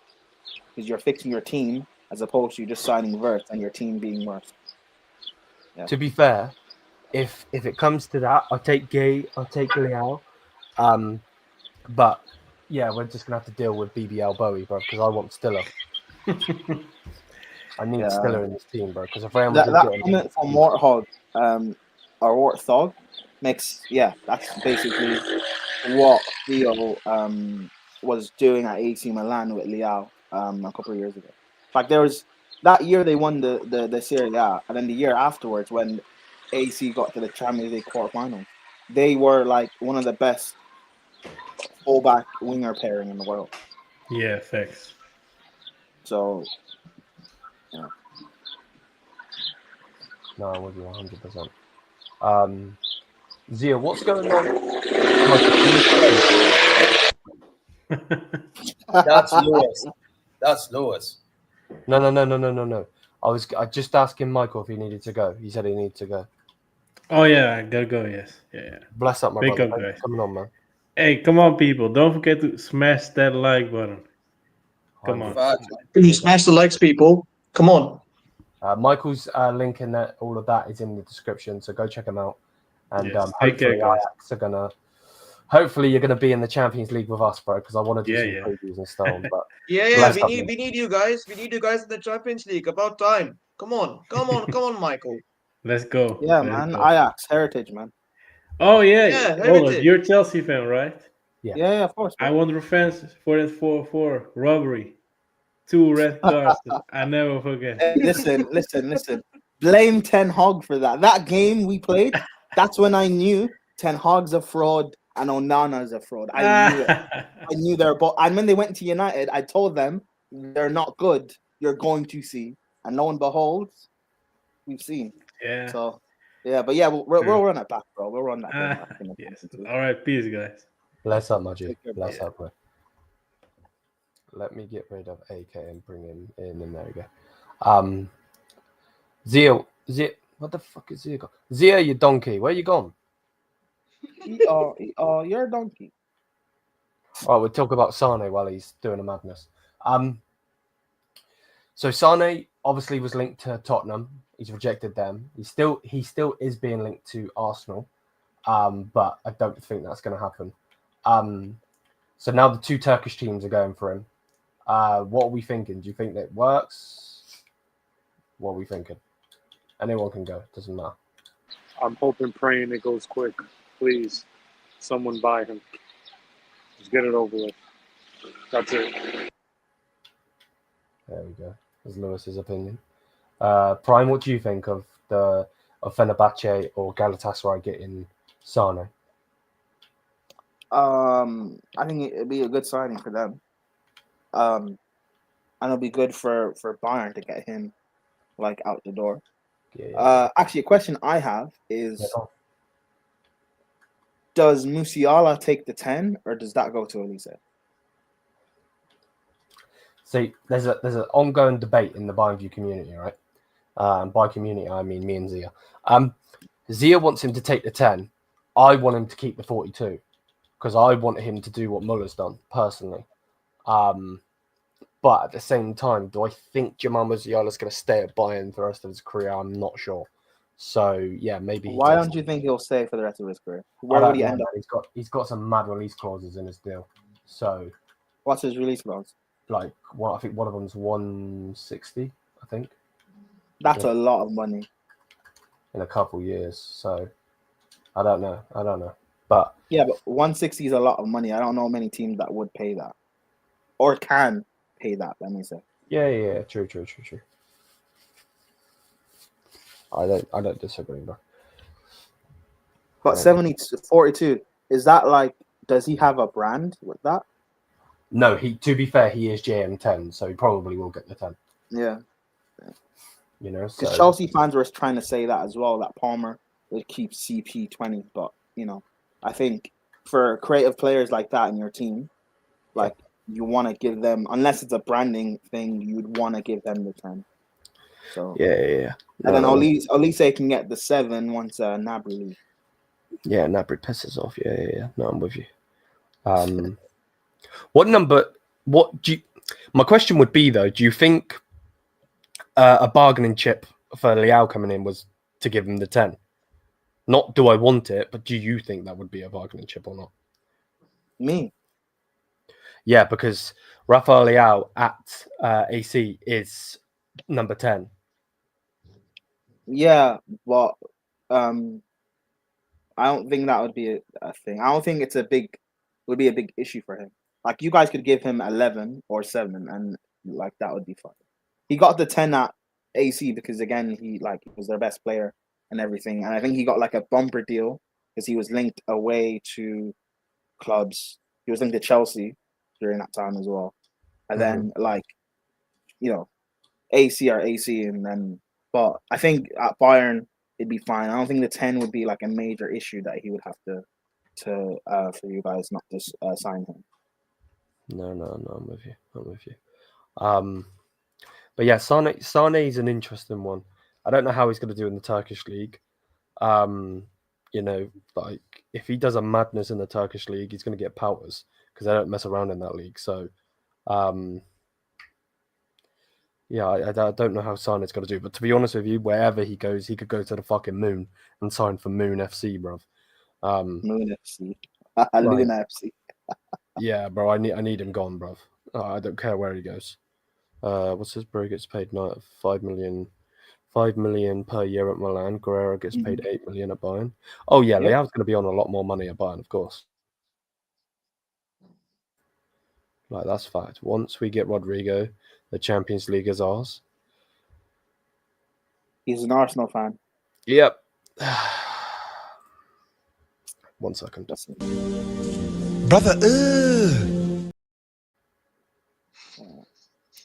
because you're fixing your team as opposed to just signing Wirtz and your team being worse. Yeah. To be fair, if it comes to that, I'll take Gay, I'll take Leao. But yeah, we're just gonna have to deal with BBL Bowie, bro, because I want Stiller. I need Stiller in this team, bro. Because if Real Madrid that comment from Warthog, or Warthog, makes that's basically what Theo was doing at AC Milan with Leao a couple of years ago. Like there was that year they won the Serie A, and then the year afterwards when AC got to the Champions League quarterfinals, they were like one of the best fullback winger pairing in the world. Yeah, thanks. So, yeah. No, I with you 100%. Zia, what's going on? That's Lewis. That's Lewis. No. I just asking Michael if he needed to go. He said he needed to go. Oh yeah, I gotta go. Yes, yeah. Bless up, my Wake brother. up, guys. Coming on, man. Hey, come on, people! Don't forget to smash that like button. Come on. Can you smash the likes, people? Come on. Michael's link in that, all of that is in the description, so go check him out. And Yes, hopefully Ajax are gonna. Hopefully you're gonna be in the Champions League with us, bro, because I want to do some previews and stuff. But we need you guys. We need you guys in the Champions League. About time. Come on, Michael. Let's go. Yeah, man. Ajax heritage, man. Oh yeah. Hold on. heritage. You're a Chelsea fan, right? Yeah, of course. I want revenge for that 4-4 robbery. 2 red cards. I never forget. Hey, listen. Blame Ten Hag for that. That game we played, that's when I knew Ten Hag's a fraud and Onana's a fraud. I knew it. I knew they're both. And when they went to United, I told them they're not good. You're going to see. And lo and behold, we've seen. Yeah. So, yeah, but yeah, we'll run it back, bro. We'll run that game back. Yes. All right, peace, guys. Bless up, my G. Bless up, bro. Let me get rid of AK and bring him in, and there we go. Zia, what the fuck is Zia gone? Zia, you donkey, where you gone? You're a donkey. Oh, we'll talk about Sane while he's doing a madness. So Sane obviously was linked to Tottenham. He's rejected them. He still is being linked to Arsenal, but I don't think that's going to happen. So now the 2 Turkish teams are going for him. What are we thinking? Do you think that works? What are we thinking? Anyone can go. Doesn't matter. I'm hoping, praying it goes quick. Please, someone buy him. Just get it over with. That's it. There we go. That's Lewis's opinion. Prime, what do you think of Fenerbahce or Galatasaray getting Sane? I think it'd be a good signing for them. And it'll be good for Bayern to get him like out the door. Yeah. Actually, a question I have is: does Musiala take the 10, or does that go to Elise? See, there's an ongoing debate in the Bayern View community, right? By community, I mean me and Zia. Zia wants him to take the 10. I want him to keep the 42 because I want him to do what Muller's done personally. But at the same time, do I think Jamal Musiala is going to stay at Bayern for the rest of his career? I'm not sure. So yeah, maybe. Why don't you think he'll stay for the rest of his career? Where would he end up? He's got some mad release clauses in his deal. So What's his release clause? Like, I think one of them's 160. I think That's a lot of money. in a couple years. So I don't know. But Yeah, but 160 is a lot of money. I don't know many teams that would pay that or can pay that. Let me say. yeah, true. I don't disagree, bro. But 42, is that like? Does he have a brand with that? No, to be fair, he is JM10, so he probably will get the 10. Yeah. You know, Because so Chelsea fans were trying to say that as well, that Palmer would keep CP20. But, you know, I think for creative players like that in your team, like you want to give them, unless it's a branding thing, you'd want to give them the 10. So yeah. And then Olise can get the 7 once Gnabry leaves. Yeah, Gnabry pisses off. Yeah. No, I'm with you. What number? My question would be though: do you think a bargaining chip for Leao coming in was to give him the 10? Not do I want it, but do you think that would be a bargaining chip or not? Me? Yeah, because Rafael Leao at AC is number 10. Yeah, but I don't think that would be a thing. I don't think would be a big issue for him. Like you guys could give him 11 or 7, and like that would be fine. He got the 10 at AC because again he was their best player and everything, and I think he got like a bumper deal because he was linked away to clubs. He was linked to Chelsea during that time as well, and then AC or AC, and then but I think at Bayern it'd be fine. I don't think the 10 would be like a major issue that he would have to for you guys not to sign him. No, I'm with you. But yeah, Sane is an interesting one. I don't know how he's going to do in the Turkish league. You know, like if he does a madness in the Turkish league, he's going to get powers because they don't mess around in that league. So, yeah, I don't know how Sane's going to do. But to be honest with you, wherever he goes, he could go to the fucking moon and sign for Moon FC, bruv. Moon FC, Luna FC. Yeah, bro, I need him gone, bruv. I don't care where he goes. What's his bro gets paid 5 million per year at Milan. Guerrero gets paid 8 million at Bayern. Oh yeah, Leao's going to be on a lot more money at Bayern, of course. Like that's fact. Once we get Rodrigo, the Champions League is ours. He's an Arsenal fan. Yep. 1 second. Brother,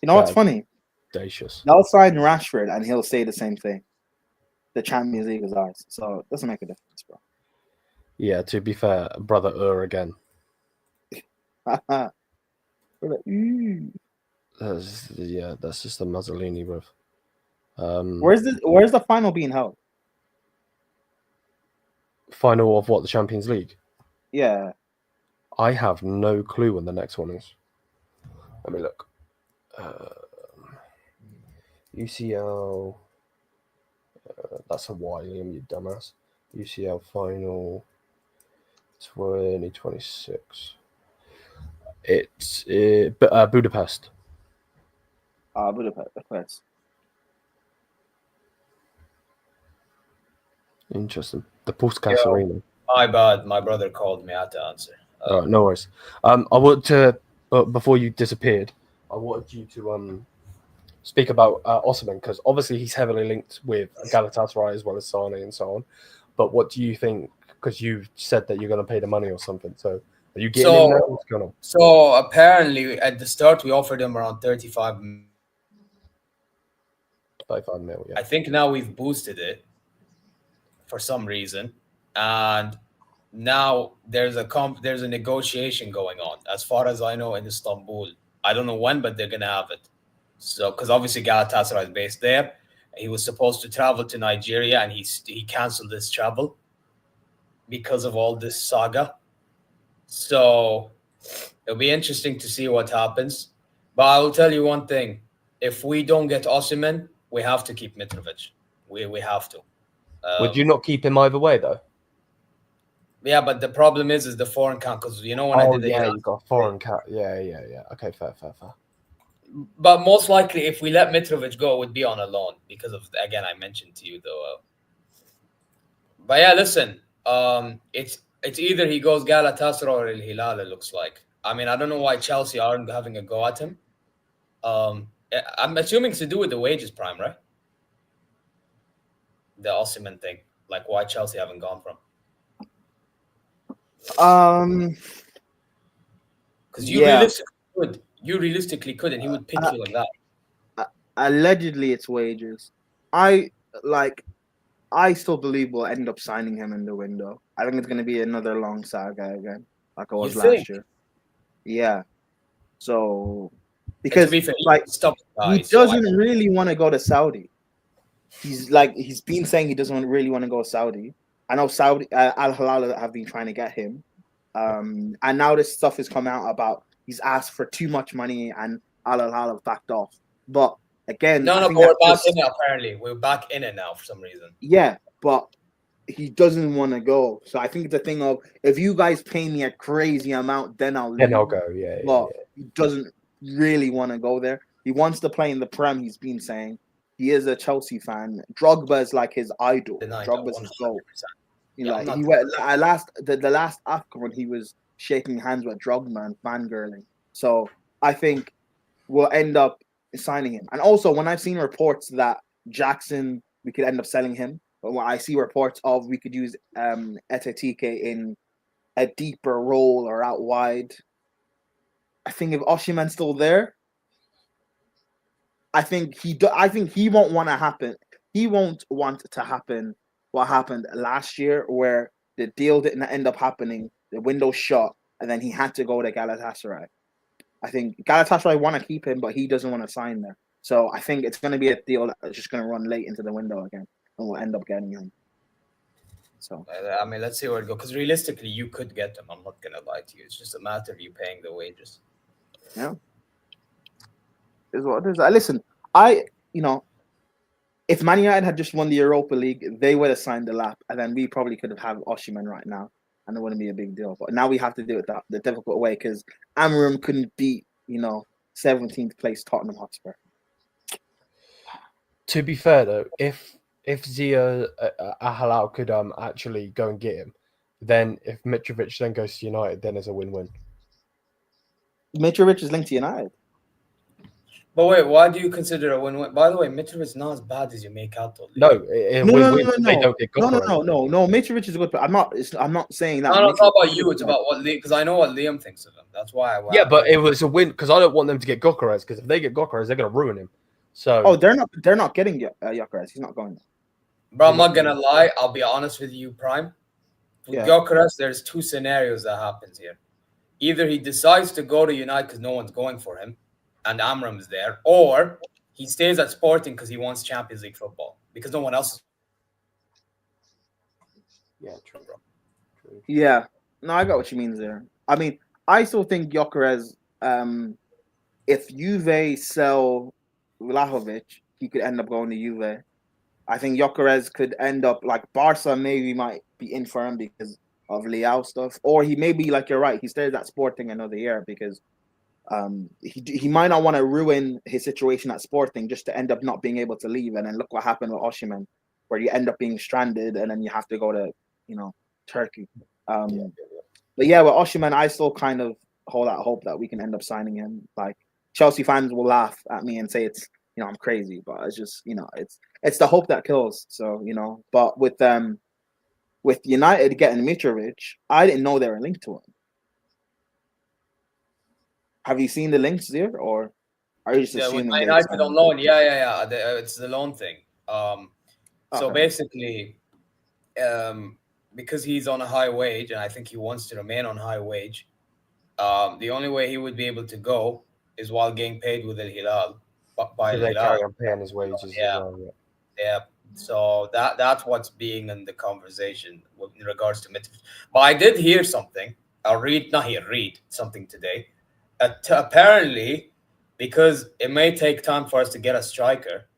You know what's funny? Audacious. They'll sign Rashford and he'll say the same thing. The Champions League is ours. So it doesn't make a difference, bro. Yeah, to be fair, brother again. That's just a Mazzolini, bro. Where's the final being held? Final of what? The Champions League? Yeah. I have no clue when the next one is. Let me look. UCL. That's a Y, Liam, you dumbass. UCL final 2026. It's Budapest. Budapest. Interesting. The Puskas Arena. My bad. My brother called me. I had to answer. No worries. I want to before you disappeared, I wanted you to speak about Osimhen because obviously he's heavily linked with Galatasaray as well as Sane and so on. But what do you think? Because you said that you're going to pay the money or something. So are you getting in there? What's going on? So apparently at the start we offered him around 35 mil. 35 mil, yeah. I think now we've boosted it for some reason, and now there's a negotiation going on. As far as I know, in Istanbul, I don't know when, but they're gonna have it. So because obviously Galatasaray is based there, he was supposed to travel to Nigeria, and he canceled this travel because of all this saga. So it'll be interesting to see what happens. But I will tell you one thing: if we don't get Osimhen, we have to keep Mitrovic. We have to. Would you not keep him either way, though? Yeah, but the problem is the foreign count, because you know when I did the you got foreign cat. Yeah. Okay, fair. But most likely, if we let Mitrovic go, it would be on a loan because of, again, I mentioned to you though. But yeah, listen, it's either he goes Galatasaray or Al Hilal. It looks like. I mean, I don't know why Chelsea aren't having a go at him. I'm assuming it's to do with the wages, Prime, right? The Osimhen thing, like why Chelsea haven't gone from. Because you realistically could, and he would pick you like that. Allegedly, it's wages. I still believe we'll end up signing him in the window. I think it's going to be another long saga again, like it was last year. Yeah. So, because be fair, he doesn't really want to go to Saudi. He's been saying he doesn't really want to go to Saudi. I know Saudi Al Hilal have been trying to get him, and now this stuff has come out about he's asked for too much money and Al Hilal have backed off. But again, but we're back in it. Apparently, we're back in it now for some reason. Yeah, but he doesn't want to go. So I think it's a thing of, if you guys pay me a crazy amount, then I'll go. Yeah. But he doesn't really want to go there. He wants to play in the Prem. He's been saying he is a Chelsea fan. Drogba is like his idol. Drogba's his goal. He went the last Africa when he was shaking hands with Drogba and fangirling. So I think we'll end up signing him. And also, when I've seen reports that Jackson, we could end up selling him. But when I see reports of we could use Etetike in a deeper role or out wide, I think if Osimhen's still there, I think he won't want to happen. He won't want to happen what happened last year, where the deal didn't end up happening, the window shut, and then he had to go to Galatasaray. I think Galatasaray want to keep him, but he doesn't want to sign there. So I think it's going to be a deal that's just going to run late into the window again, and we'll end up getting him. So I mean, let's see where it goes. Because realistically, you could get him. I'm not going to lie to you. It's just a matter of you paying the wages. Yeah, is what it is. Listen, if Man United had just won the Europa League, they would have signed the lap, and then we probably could have had Osimhen right now, and it wouldn't be a big deal. But now we have to do it the difficult way, because Amorim couldn't beat 17th place Tottenham Hotspur. To be fair though, if Zia Halal could actually go and get him, then if Mitrovic then goes to United, then it's a win-win. Mitrovic is linked to United. But wait, why do you consider a win-win? By the way, Mitrovic is not as bad as you make out. Though. No. Mitrovic is a good player. I'm not saying that. No, it's not about you. It's about because I know what Liam thinks of him. That's why. But it was a win because I don't want them to get Gyökeres, because if they get Gyökeres, they're going to ruin him. So they're not getting Gyökeres. He's not going there. Bro, I'm not gonna lie. I'll be honest with you, Prime. With Gyökeres, there's two scenarios that happens here. Either he decides to go to United because no one's going for him, and Amram's there, or he stays at Sporting because he wants Champions League football because no one else is. Yeah, true, bro. True. Yeah, no, I got what you mean there. I mean, I still think Gyökeres, if Juve sell Vlahovic, he could end up going to Juve. I think Gyökeres could end up like Barca maybe might be in for him because of Leao stuff, or he may be like, you're right, he stays at Sporting another year because he might not want to ruin his situation at Sporting just to end up not being able to leave. And then look what happened with Osimhen, where you end up being stranded and then you have to go to Turkey. But yeah, with Osimhen, I still kind of hold out hope that we can end up signing him. Like, Chelsea fans will laugh at me and say it's I'm crazy, but it's just it's the hope that kills. So but with United getting Mitrovic, I didn't know they were linked to him. Have you seen the links there, or are you just assuming? United on loan? Yeah. It's the loan thing. So basically, because he's on a high wage, and I think he wants to remain on high wage, the only way he would be able to go is while getting paid with Al Hilal. By they carry on paying his wages. Yeah. So that's what's being in the conversation in regards to Mitrovic. But I did hear something. Read something today. Apparently, because it may take time for us to get a striker,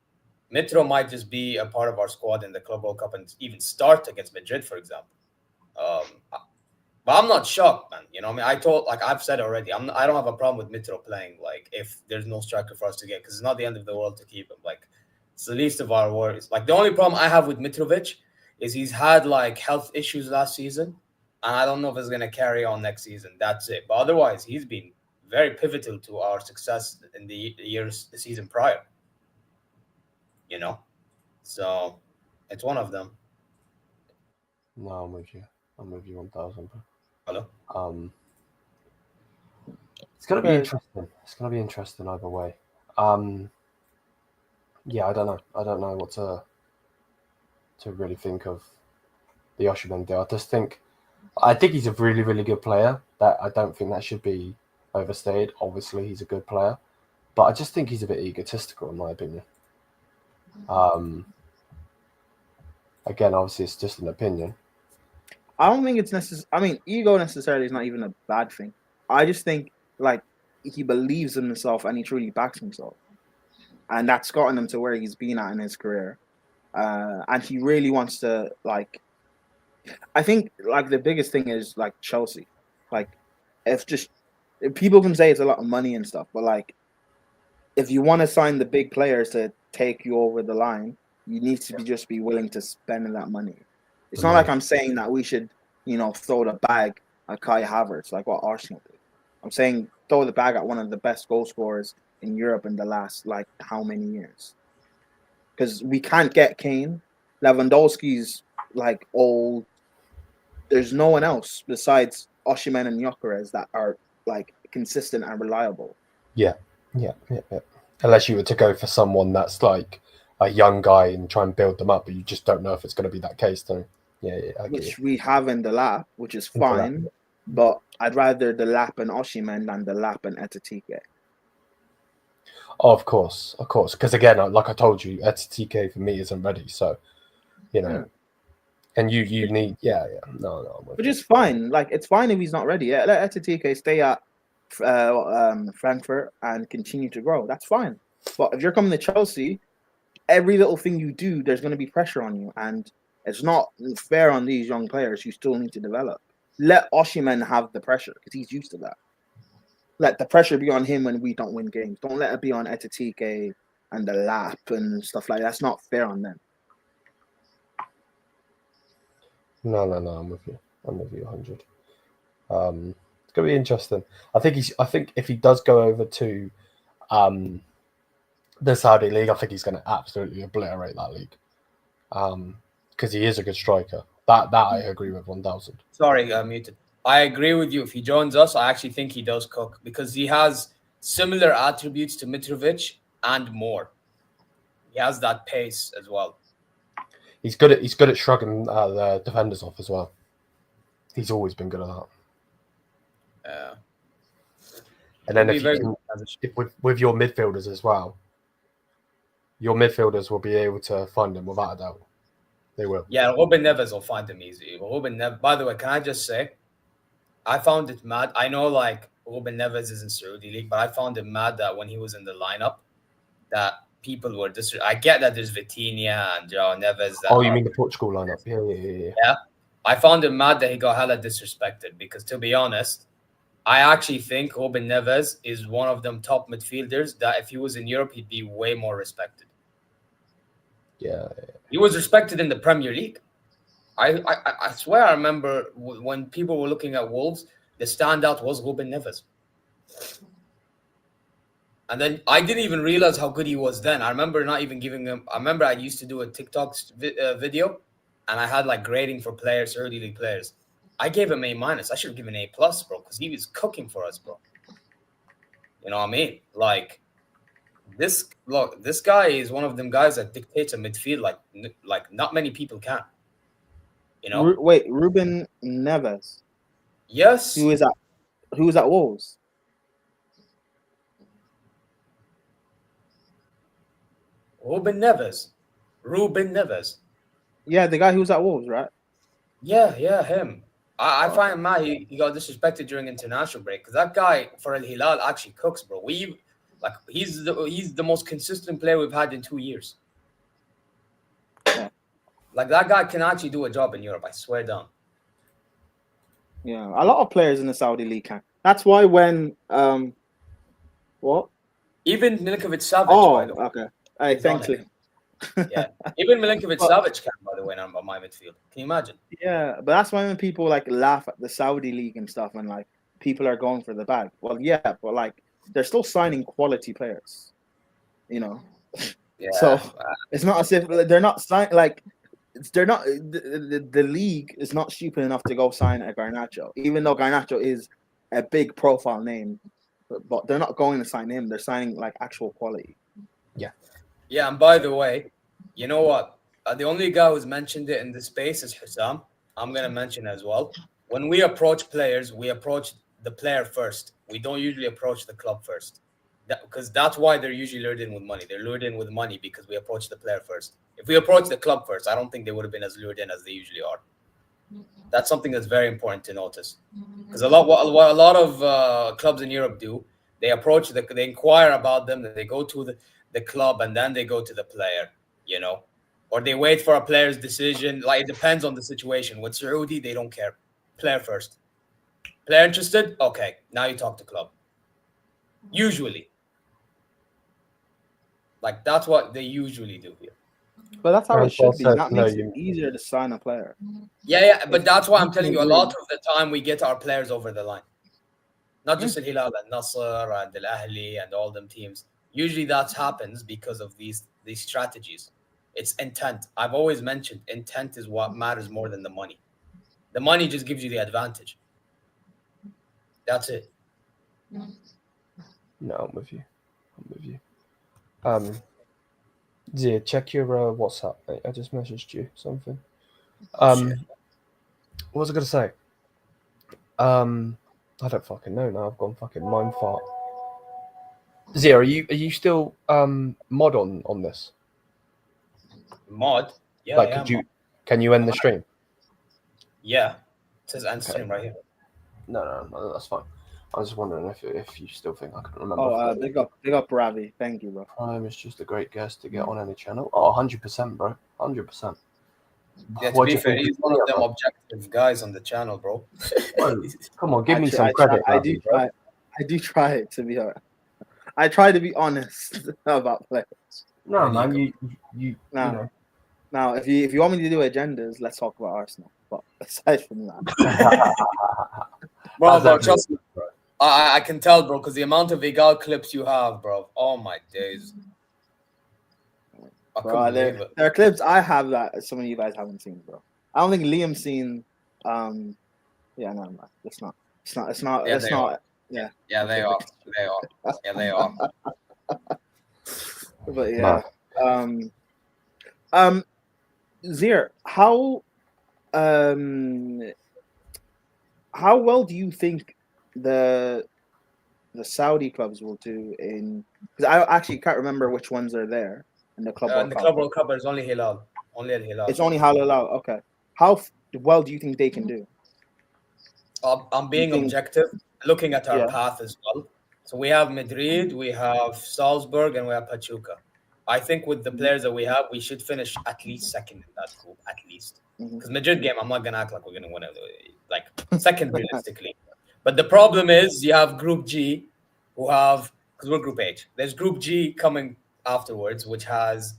Mitro might just be a part of our squad in the Club World Cup and even start against Madrid, for example. But I'm not shocked, man. You know what I mean? I've said already, I don't have a problem with Mitro playing, like, if there's no striker for us to get, because it's not the end of the world to keep him. Like, it's the least of our worries. Like, the only problem I have with Mitrovic is he's had, like, health issues last season, and I don't know if it's going to carry on next season. That's it. But otherwise, he's been very pivotal to our success in the season prior. You know? So, it's one of them. No, I'm with you. I'm with you 1,000. Hello? It's gonna be interesting. It's gonna be interesting either way. Yeah, I don't know. I don't know what to really think of the Osimhen deal. I think he's a really, really good player. That I don't think that should be overstated. Obviously, he's a good player, but I just think he's a bit egotistical, in my opinion. Again, obviously, it's just an opinion. I don't think it's necessary. I mean, ego necessarily is not even a bad thing. I just think, like, he believes in himself and he truly backs himself. And that's gotten him to where he's been at in his career. And he really wants to, like, I think, like, the biggest thing is, like, Chelsea. Like, if people can say it's a lot of money and stuff, but, like, if you want to sign the big players to take you over the line, you need to just be willing to spend that money. It's not like I'm saying that we should, throw the bag at Kai Havertz, like what Arsenal did. I'm saying throw the bag at one of the best goal scorers in Europe in the last, like, how many years? Because we can't get Kane. Lewandowski's, like, old. There's no one else besides Osimhen and Gyökeres that are, like, consistent and reliable. Yeah. Unless you were to go for someone that's like a young guy and try and build them up, but you just don't know if it's going to be that case, though. Yeah, which we have in the lap, which is fine, but I'd rather the lap and Osimhen than the lap and Etatike. Oh, of course. Because again, like I told you, Etatike for me isn't ready, so and you need, no. Which is fine. Like, it's fine if he's not ready. Yeah, let Etatike stay at Frankfurt and continue to grow. That's fine. But if you're coming to Chelsea, every little thing you do, there's going to be pressure on you, and it's not fair on these young players. You still need to develop. Let Osimhen have the pressure because he's used to that. Let the pressure be on him when we don't win games. Don't let it be on Etatike and the lap and stuff like that. That's not fair on them. No, I'm with you. 100. It's gonna be interesting. I think if he does go over to the Saudi league, I think he's going to absolutely obliterate that league. Because he is a good striker. That I agree with 1,000. Sorry, muted. I agree with you. If he joins us, I actually think he does cook because he has similar attributes to Mitrovic and more. He has that pace as well. He's good at shrugging the defenders off as well. He's always been good at that. Yeah. And then with your midfielders as well, your midfielders will be able to find him without a doubt. They will. Yeah, Ruben Neves will find him easy. By the way, can I just say, I found it mad. I know, like, Ruben Neves is in Saudi League, but I found it mad that when he was in the lineup, that people were I get that there's Vitinha and Neves. You mean the Portugal lineup? Yeah. Yeah. I found it mad that he got hella disrespected because, to be honest, I actually think Ruben Neves is one of them top midfielders that if he was in Europe, he'd be way more respected. Yeah. He was respected in the Premier League. I swear I remember when people were looking at Wolves, the standout was Ruben Neves. And then I didn't even realize how good he was then. I remember not even giving him... I remember I used to do a TikTok video, and I had, like, grading for players, early league players. I gave him A-. I should have given A+, bro, because he was cooking for us, bro. You know what I mean? Like, this guy is one of them guys that dictates a midfield like not many people can. You know? Wait, Ruben Neves? Yes. Who is at Wolves? Ruben Neves. Yeah, the guy who was at Wolves, right? Yeah, him. I find him mad. He got disrespected during international break because that guy for Al Hilal actually cooks, bro. He's the most consistent player we've had in 2 years. Yeah. Like, that guy can actually do a job in Europe. I swear down. Yeah, a lot of players in the Saudi league can. That's why when what? Even Milinkovic-Savic, by the way. Okay. Hey, He's on thanks, it. Liam. Yeah, even Milinkovic-Savic can, by the way, on my midfield. Can you imagine? Yeah, but that's why when people like laugh at the Saudi league and stuff, and like people are going for the bag. Well, yeah, but like they're still signing quality players, you know. Yeah. So it's not as if they're not signing like they're not. The league is not stupid enough to go sign a Garnacho, even though Garnacho is a big profile name. But they're not going to sign him. They're signing like actual quality. Yeah, and by the way, you know what? The only guy who's mentioned it in the space is Hussam. I'm going to mention as well. When we approach players, we approach the player first. We don't usually approach the club first. Because that's why they're usually lured in with money. They're lured in with money because we approach the player first. If we approach the club first, I don't think they would have been as lured in as they usually are. That's something that's very important to notice. Because what a lot of clubs in Europe do, they inquire about them, they go to the club, and then they go to the player, you know, or they wait for a player's decision. Like, it depends on the situation. With Saudi, they don't care. Player first. Player interested? Okay, now you talk to club. Usually. Like, that's what they usually do here. But that's how it should be. That No, makes it easier to sign a player. Yeah, but that's why I'm telling you, a lot of the time we get our players over the line. Not just Al Hilal and Nasser and Al Ahli and all them teams. Usually that happens because of these strategies. It's intent. I've always mentioned intent is what matters more than the money. The money just gives you the advantage. That's it. No, I'm with you. Zia, check your WhatsApp, mate. I just messaged you something. What was I going to say? I don't fucking know now. I've gone fucking mind fart. Zia, are you still mod on this? Mod? Yeah. Like, can you end the stream? Yeah. It says end stream right here. No, that's fine. I was just wondering if you still think I can remember. Oh, big up, Ravi. Thank you, bro. Prime is just a great guest to get on any channel. Oh, 100%, bro. 100%. Yeah, to be fair, he's one of them objective guys on the channel, bro. Come on, give me some credit. I do try to be honest. I try to be honest about players. No, man, you know. Now, if you want me to do agendas, let's talk about Arsenal. But aside from that, bro, trust me, bro. I can tell, bro, because the amount of Egal clips you have, bro. Oh my days. Bro, there are clips I have that some of you guys haven't seen, bro. I don't think Liam's seen. Yeah, no, it's not. Yeah. Yeah, they are. Yeah, they are. But yeah. Zir, how well do you think the Saudi clubs will do in? Because I actually can't remember which ones are there in the club. Club World Cup is only Hilal. Only Al Hilal. It's only Hilal. Okay. How well do you think they can do? I'm being objective, looking at our path as well. So we have Madrid, we have Salzburg, and we have Pachuca. I think with the players that we have, we should finish at least second in that group, at least. Because Madrid game, I'm not going to act like we're going to win it, like second realistically. But the problem is you have Group G, because we're Group H. There's Group G coming afterwards, which has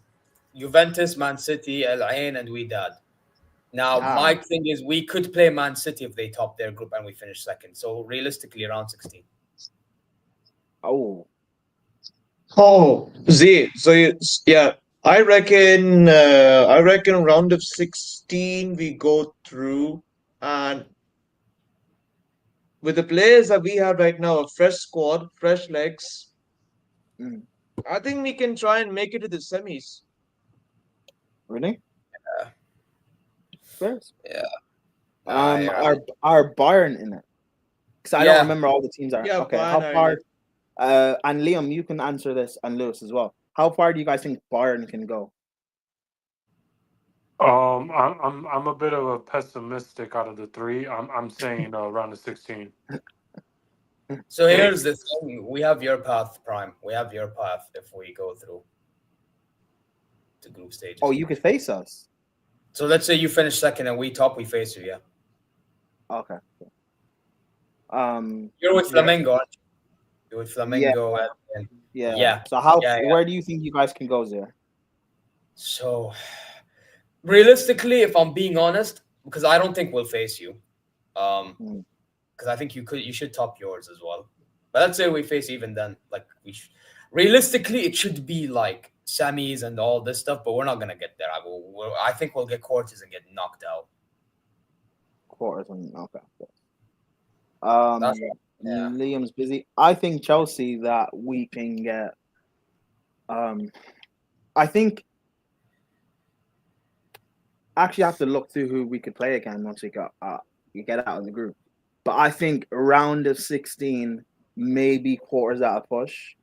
Juventus, Man City, Al Ain, and Wydad. Now, my thing is we could play Man City if they top their group and we finish second. So realistically, around 16. Oh, Z. So I reckon round of 16 we go through, and with the players that we have right now, a fresh squad, fresh legs, I think we can try and make it to the semis. Really? Yeah. Are Bayern in it? Because I don't remember all the teams are. Okay, how far? And Liam, you can answer this, and Lewis as well. How far do you guys think Bayern can go? I'm a bit of a pessimistic out of the three. I'm saying around the 16. So here's the thing: we have your path, Prime. We have your path if we go through the group stages. Oh, you could face us. So let's say you finish second and we top, we face you, yeah. Okay. You're with yeah. Flamengo, aren't you? You're with Flamengo. Yeah. So where do you think you guys can go there? So realistically, if I'm being honest, because I don't think we'll face you, because I think you should top yours as well. But let's say we face even then, like realistically, it should be like semis and all this stuff, but we're not gonna get there. I think we'll get quarters and get knocked out. Quarters and okay. Liam's busy. I think Chelsea that we can get. I think actually have to look through who we could play again once we get out of the group. But I think round of 16, maybe quarters out of push.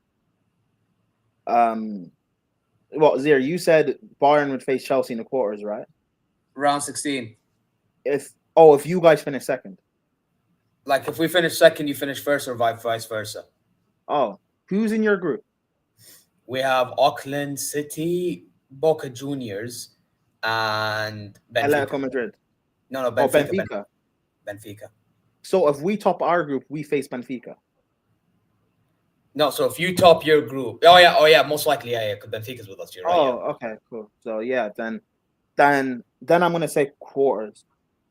Zir, you said Bayern would face Chelsea in the quarters, right? Round 16. If you guys finish second. Like if we finish second, you finish first, or vice versa. Oh, who's in your group? We have Auckland City, Boca Juniors, and Benfica. Atletico Madrid. No, Benfica. Benfica. Benfica. So if we top our group, we face Benfica. No, so if you top your group, oh yeah, most likely, yeah, because Benfica's with us. You're right. Okay, cool. So yeah, then I'm gonna say quarters,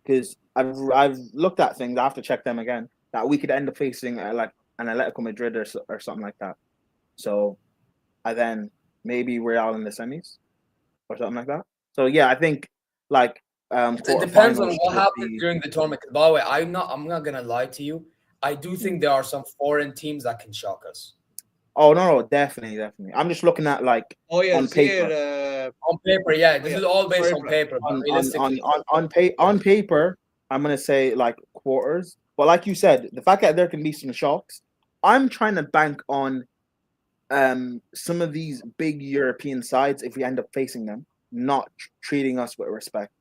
because I've looked at things. I have to check them again. That we could end up facing like an Atletico Madrid or something like that. So, and then maybe Real in the semis or something like that. So yeah, I think like it depends on what happens during the tournament. By the way, I'm not gonna lie to you. I do think there are some foreign teams that can shock us. Oh no, definitely. I'm just looking at like on paper. On paper, yeah. This is all based on paper. But realistically, on paper, I'm gonna say like quarters. But like you said, the fact that there can be some shocks, I'm trying to bank on some of these big European sides, if we end up facing them, not treating us with respect.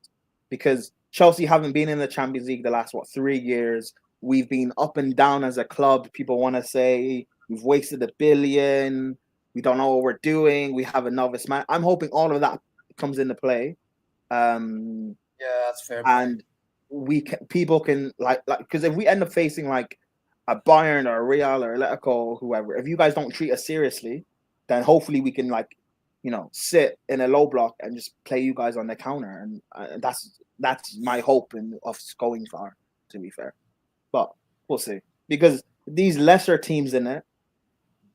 Because Chelsea haven't been in the Champions League the last 3 years. We've been up and down as a club. People want to say we've wasted $1 billion. We don't know what we're doing. We have a novice man. I'm hoping all of that comes into play. Yeah, that's fair. And people can like because if we end up facing like a Bayern or a Real or Atletico or whoever, if you guys don't treat us seriously, then hopefully we can sit in a low block and just play you guys on the counter, and that's my hope of going far. To be fair. But we'll see. Because these lesser teams in it,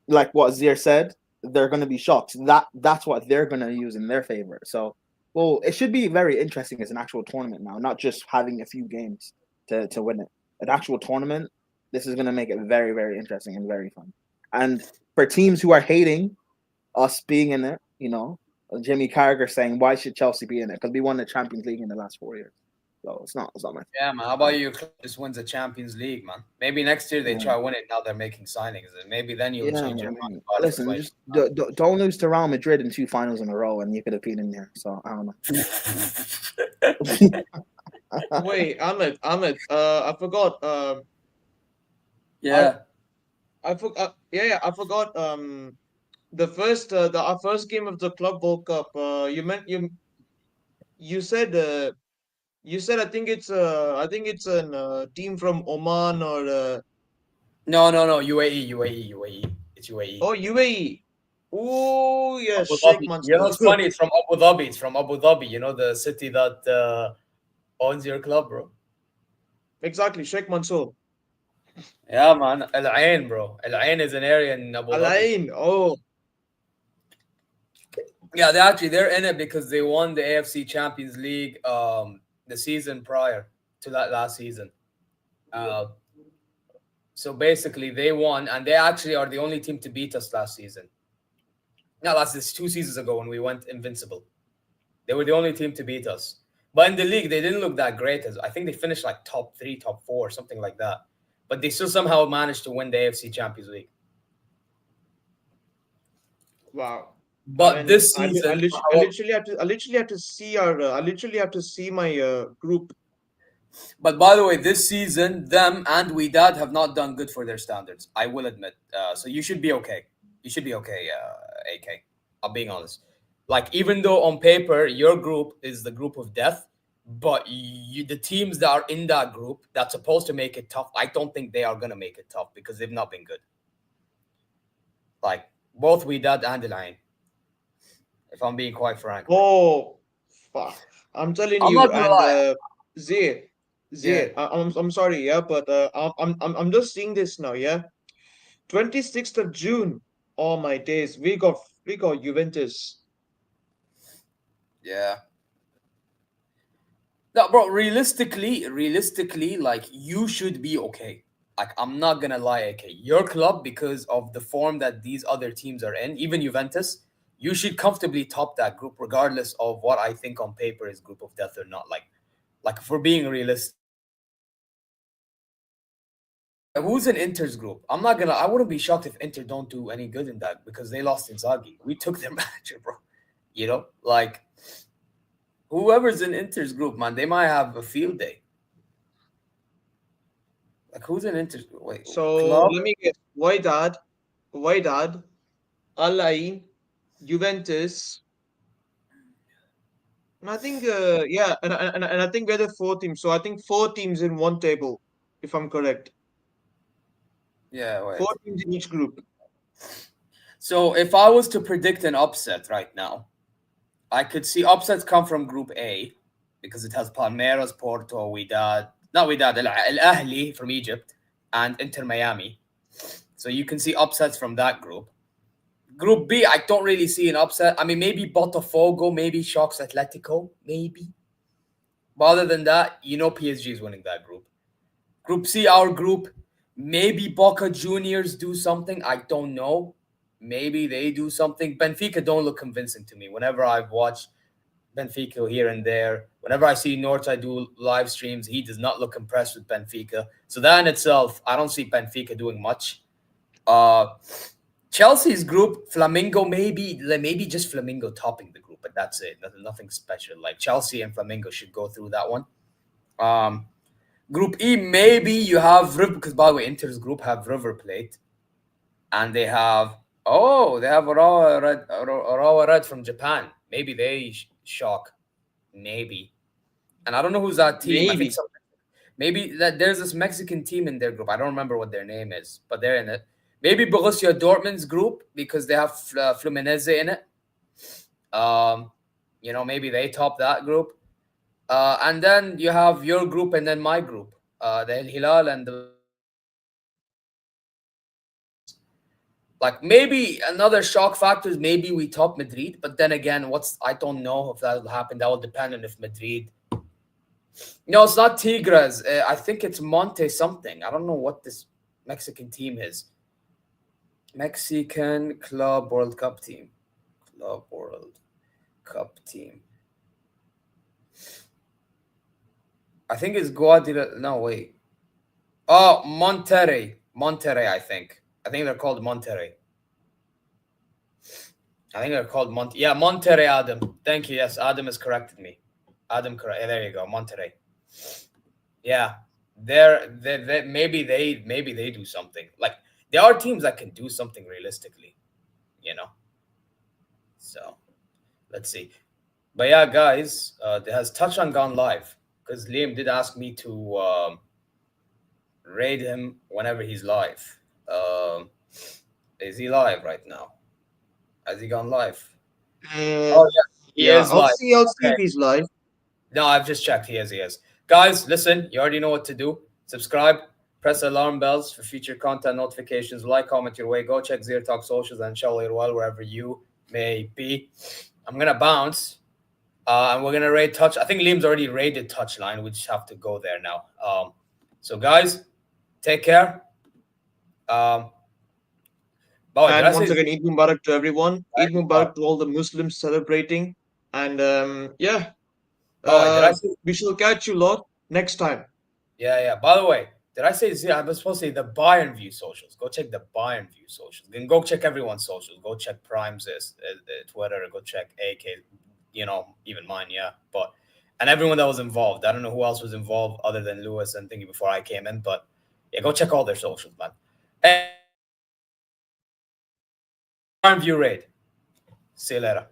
like what Zir said, they're going to be shocks. That's what they're going to use in their favor. So, well, it should be very interesting as an actual tournament now, not just having a few games to win it. An actual tournament, this is going to make it very, very interesting and very fun. And for teams who are hating us being in it, Jimmy Carragher saying, why should Chelsea be in it? Because we won the Champions League in the last 4 years. So it's not my Yeah, man. How about your club just wins the Champions League, man? Maybe next year they try to win it. Now they're making signings, and maybe then you'll change your mind. Listen, just don't lose to Real Madrid in 2 finals in a row, and you could have been in there. So I don't know. Wait, Ahmed. I forgot. I forgot. I forgot. Our first game of the Club World Cup. You said. You said I think it's a team from Oman or No, UAE. It's UAE. Oh, UAE. Oh yes, it's funny. It's from Abu Dhabi. You know, the city that owns your club, bro. Exactly, Sheikh Mansour. Yeah, man. Al Ain, bro. Al Ain is an area in Abu Dhabi. Al Ain. Oh. Yeah, they're in it because they won the AFC Champions League the season prior to that last season. So basically they won, and they actually are the only team to beat us last season. No, this 2 seasons ago when we went invincible. They were the only team to beat us. But in the league, they didn't look that great. I think they finished like top 3, top 4, something like that. But they still somehow managed to win the AFC Champions League. Wow. But this season, I literally have to see my group. But by the way, this season, them and Wydad have not done good for their standards. I will admit. So you should be okay. You should be okay, AK. I'm being honest. Like, even though on paper your group is the group of death, But the teams that are in that group that's supposed to make it tough, I don't think they are going to make it tough because they've not been good. Like, both Wydad and Lyon, if I'm being quite frank. Oh, fuck. I'm telling I'm you, not gonna lie. and Zay, I'm sorry, yeah, but I'm just seeing this now, yeah. 26th of June. Oh my days, we got Juventus. Yeah. No, bro, realistically, like, you should be okay. Like, I'm not gonna lie, okay. Your club, because of the form that these other teams are in, even Juventus, you should comfortably top that group, regardless of what I think on paper is group of death or not. Like if we're being realistic. Who's in Inter's group? I wouldn't be shocked if Inter don't do any good in that because they lost Inzaghi. We took their manager, bro. You know, like, whoever's in Inter's group, man, they might have a field day. Like, who's in Inter's group? Wait, So club? let me guess. Wydad, Al Ain, Juventus. And I think, yeah, and I think we're the 4 teams. So I think 4 teams in one table, if I'm correct. Yeah, wait. 4 teams in each group. So if I was to predict an upset right now, I could see upsets come from Group A because it has Palmeiras, Porto, Al Ahly from Egypt, and Inter Miami. So you can see upsets from that group. Group B, I don't really see an upset. I mean, maybe Botafogo, maybe Shocks Atletico, maybe. But other than that, you know PSG is winning that group. Group C, our group, maybe Boca Juniors do something. I don't know. Maybe they do something. Benfica don't look convincing to me. Whenever I've watched Benfica here and there, whenever I see Norta do live streams, he does not look impressed with Benfica. So that in itself, I don't see Benfica doing much. Chelsea's group, Flamengo, maybe just Flamengo topping the group, but that's it. Nothing special. Like, Chelsea and Flamengo should go through that one. Group E, maybe you have River, because by the way, Inter's group have River Plate, and they have Urawa Red from Japan. Maybe they shock, maybe. And I don't know who's that team. I think maybe that there's this Mexican team in their group. I don't remember what their name is, but they're in it. Maybe Borussia Dortmund's group because they have Fluminense in it. You know, maybe they top that group. And then you have your group and then my group, the El Hilal and the. Like, maybe another shock factor is maybe we top Madrid, but then again, I don't know if that will happen. That will depend on if Madrid. No, it's not Tigres. I think it's Monte something. I don't know what this Mexican team is. Mexican Club World Cup team. Club World Cup team. I think it's Guadalajara. No, wait. Oh, Monterrey. I think. I think they're called Monterrey. Yeah, Monterrey, Adam. Thank you. Yes, Adam has corrected me. Adam, correct. Yeah, there you go. Monterrey. Yeah. Maybe they do something. Like, there are teams that can do something realistically, you know. So, let's see. But yeah, guys, has Touchdown gone live? Because Liam did ask me to raid him whenever he's live. Is he live right now? Has he gone live? Oh yeah, he is live. I'll see if he's live. No, I've just checked. He is. Guys, listen, you already know what to do. Subscribe, press alarm bells for future content notifications. Like, comment your way. Go check Zero Talk socials and inshallah you're well wherever you may be. I'm gonna bounce. And we're gonna raid touch. I think Liam's already raided touchline. We just have to go there now. So guys, take care. And once again, Eid Mubarak to everyone. Eid Mubarak to all the Muslims celebrating. And we shall catch you lot next time. Yeah. By the way, did I say I was supposed to say the Bayern View socials? Go check the Bayern View socials. Then go check everyone's socials. Go check Prime's Twitter. Go check AK. You know, even mine, yeah. And everyone that was involved. I don't know who else was involved other than Lewis and thinking before I came in, but yeah, go check all their socials, man. And View raid. See you later.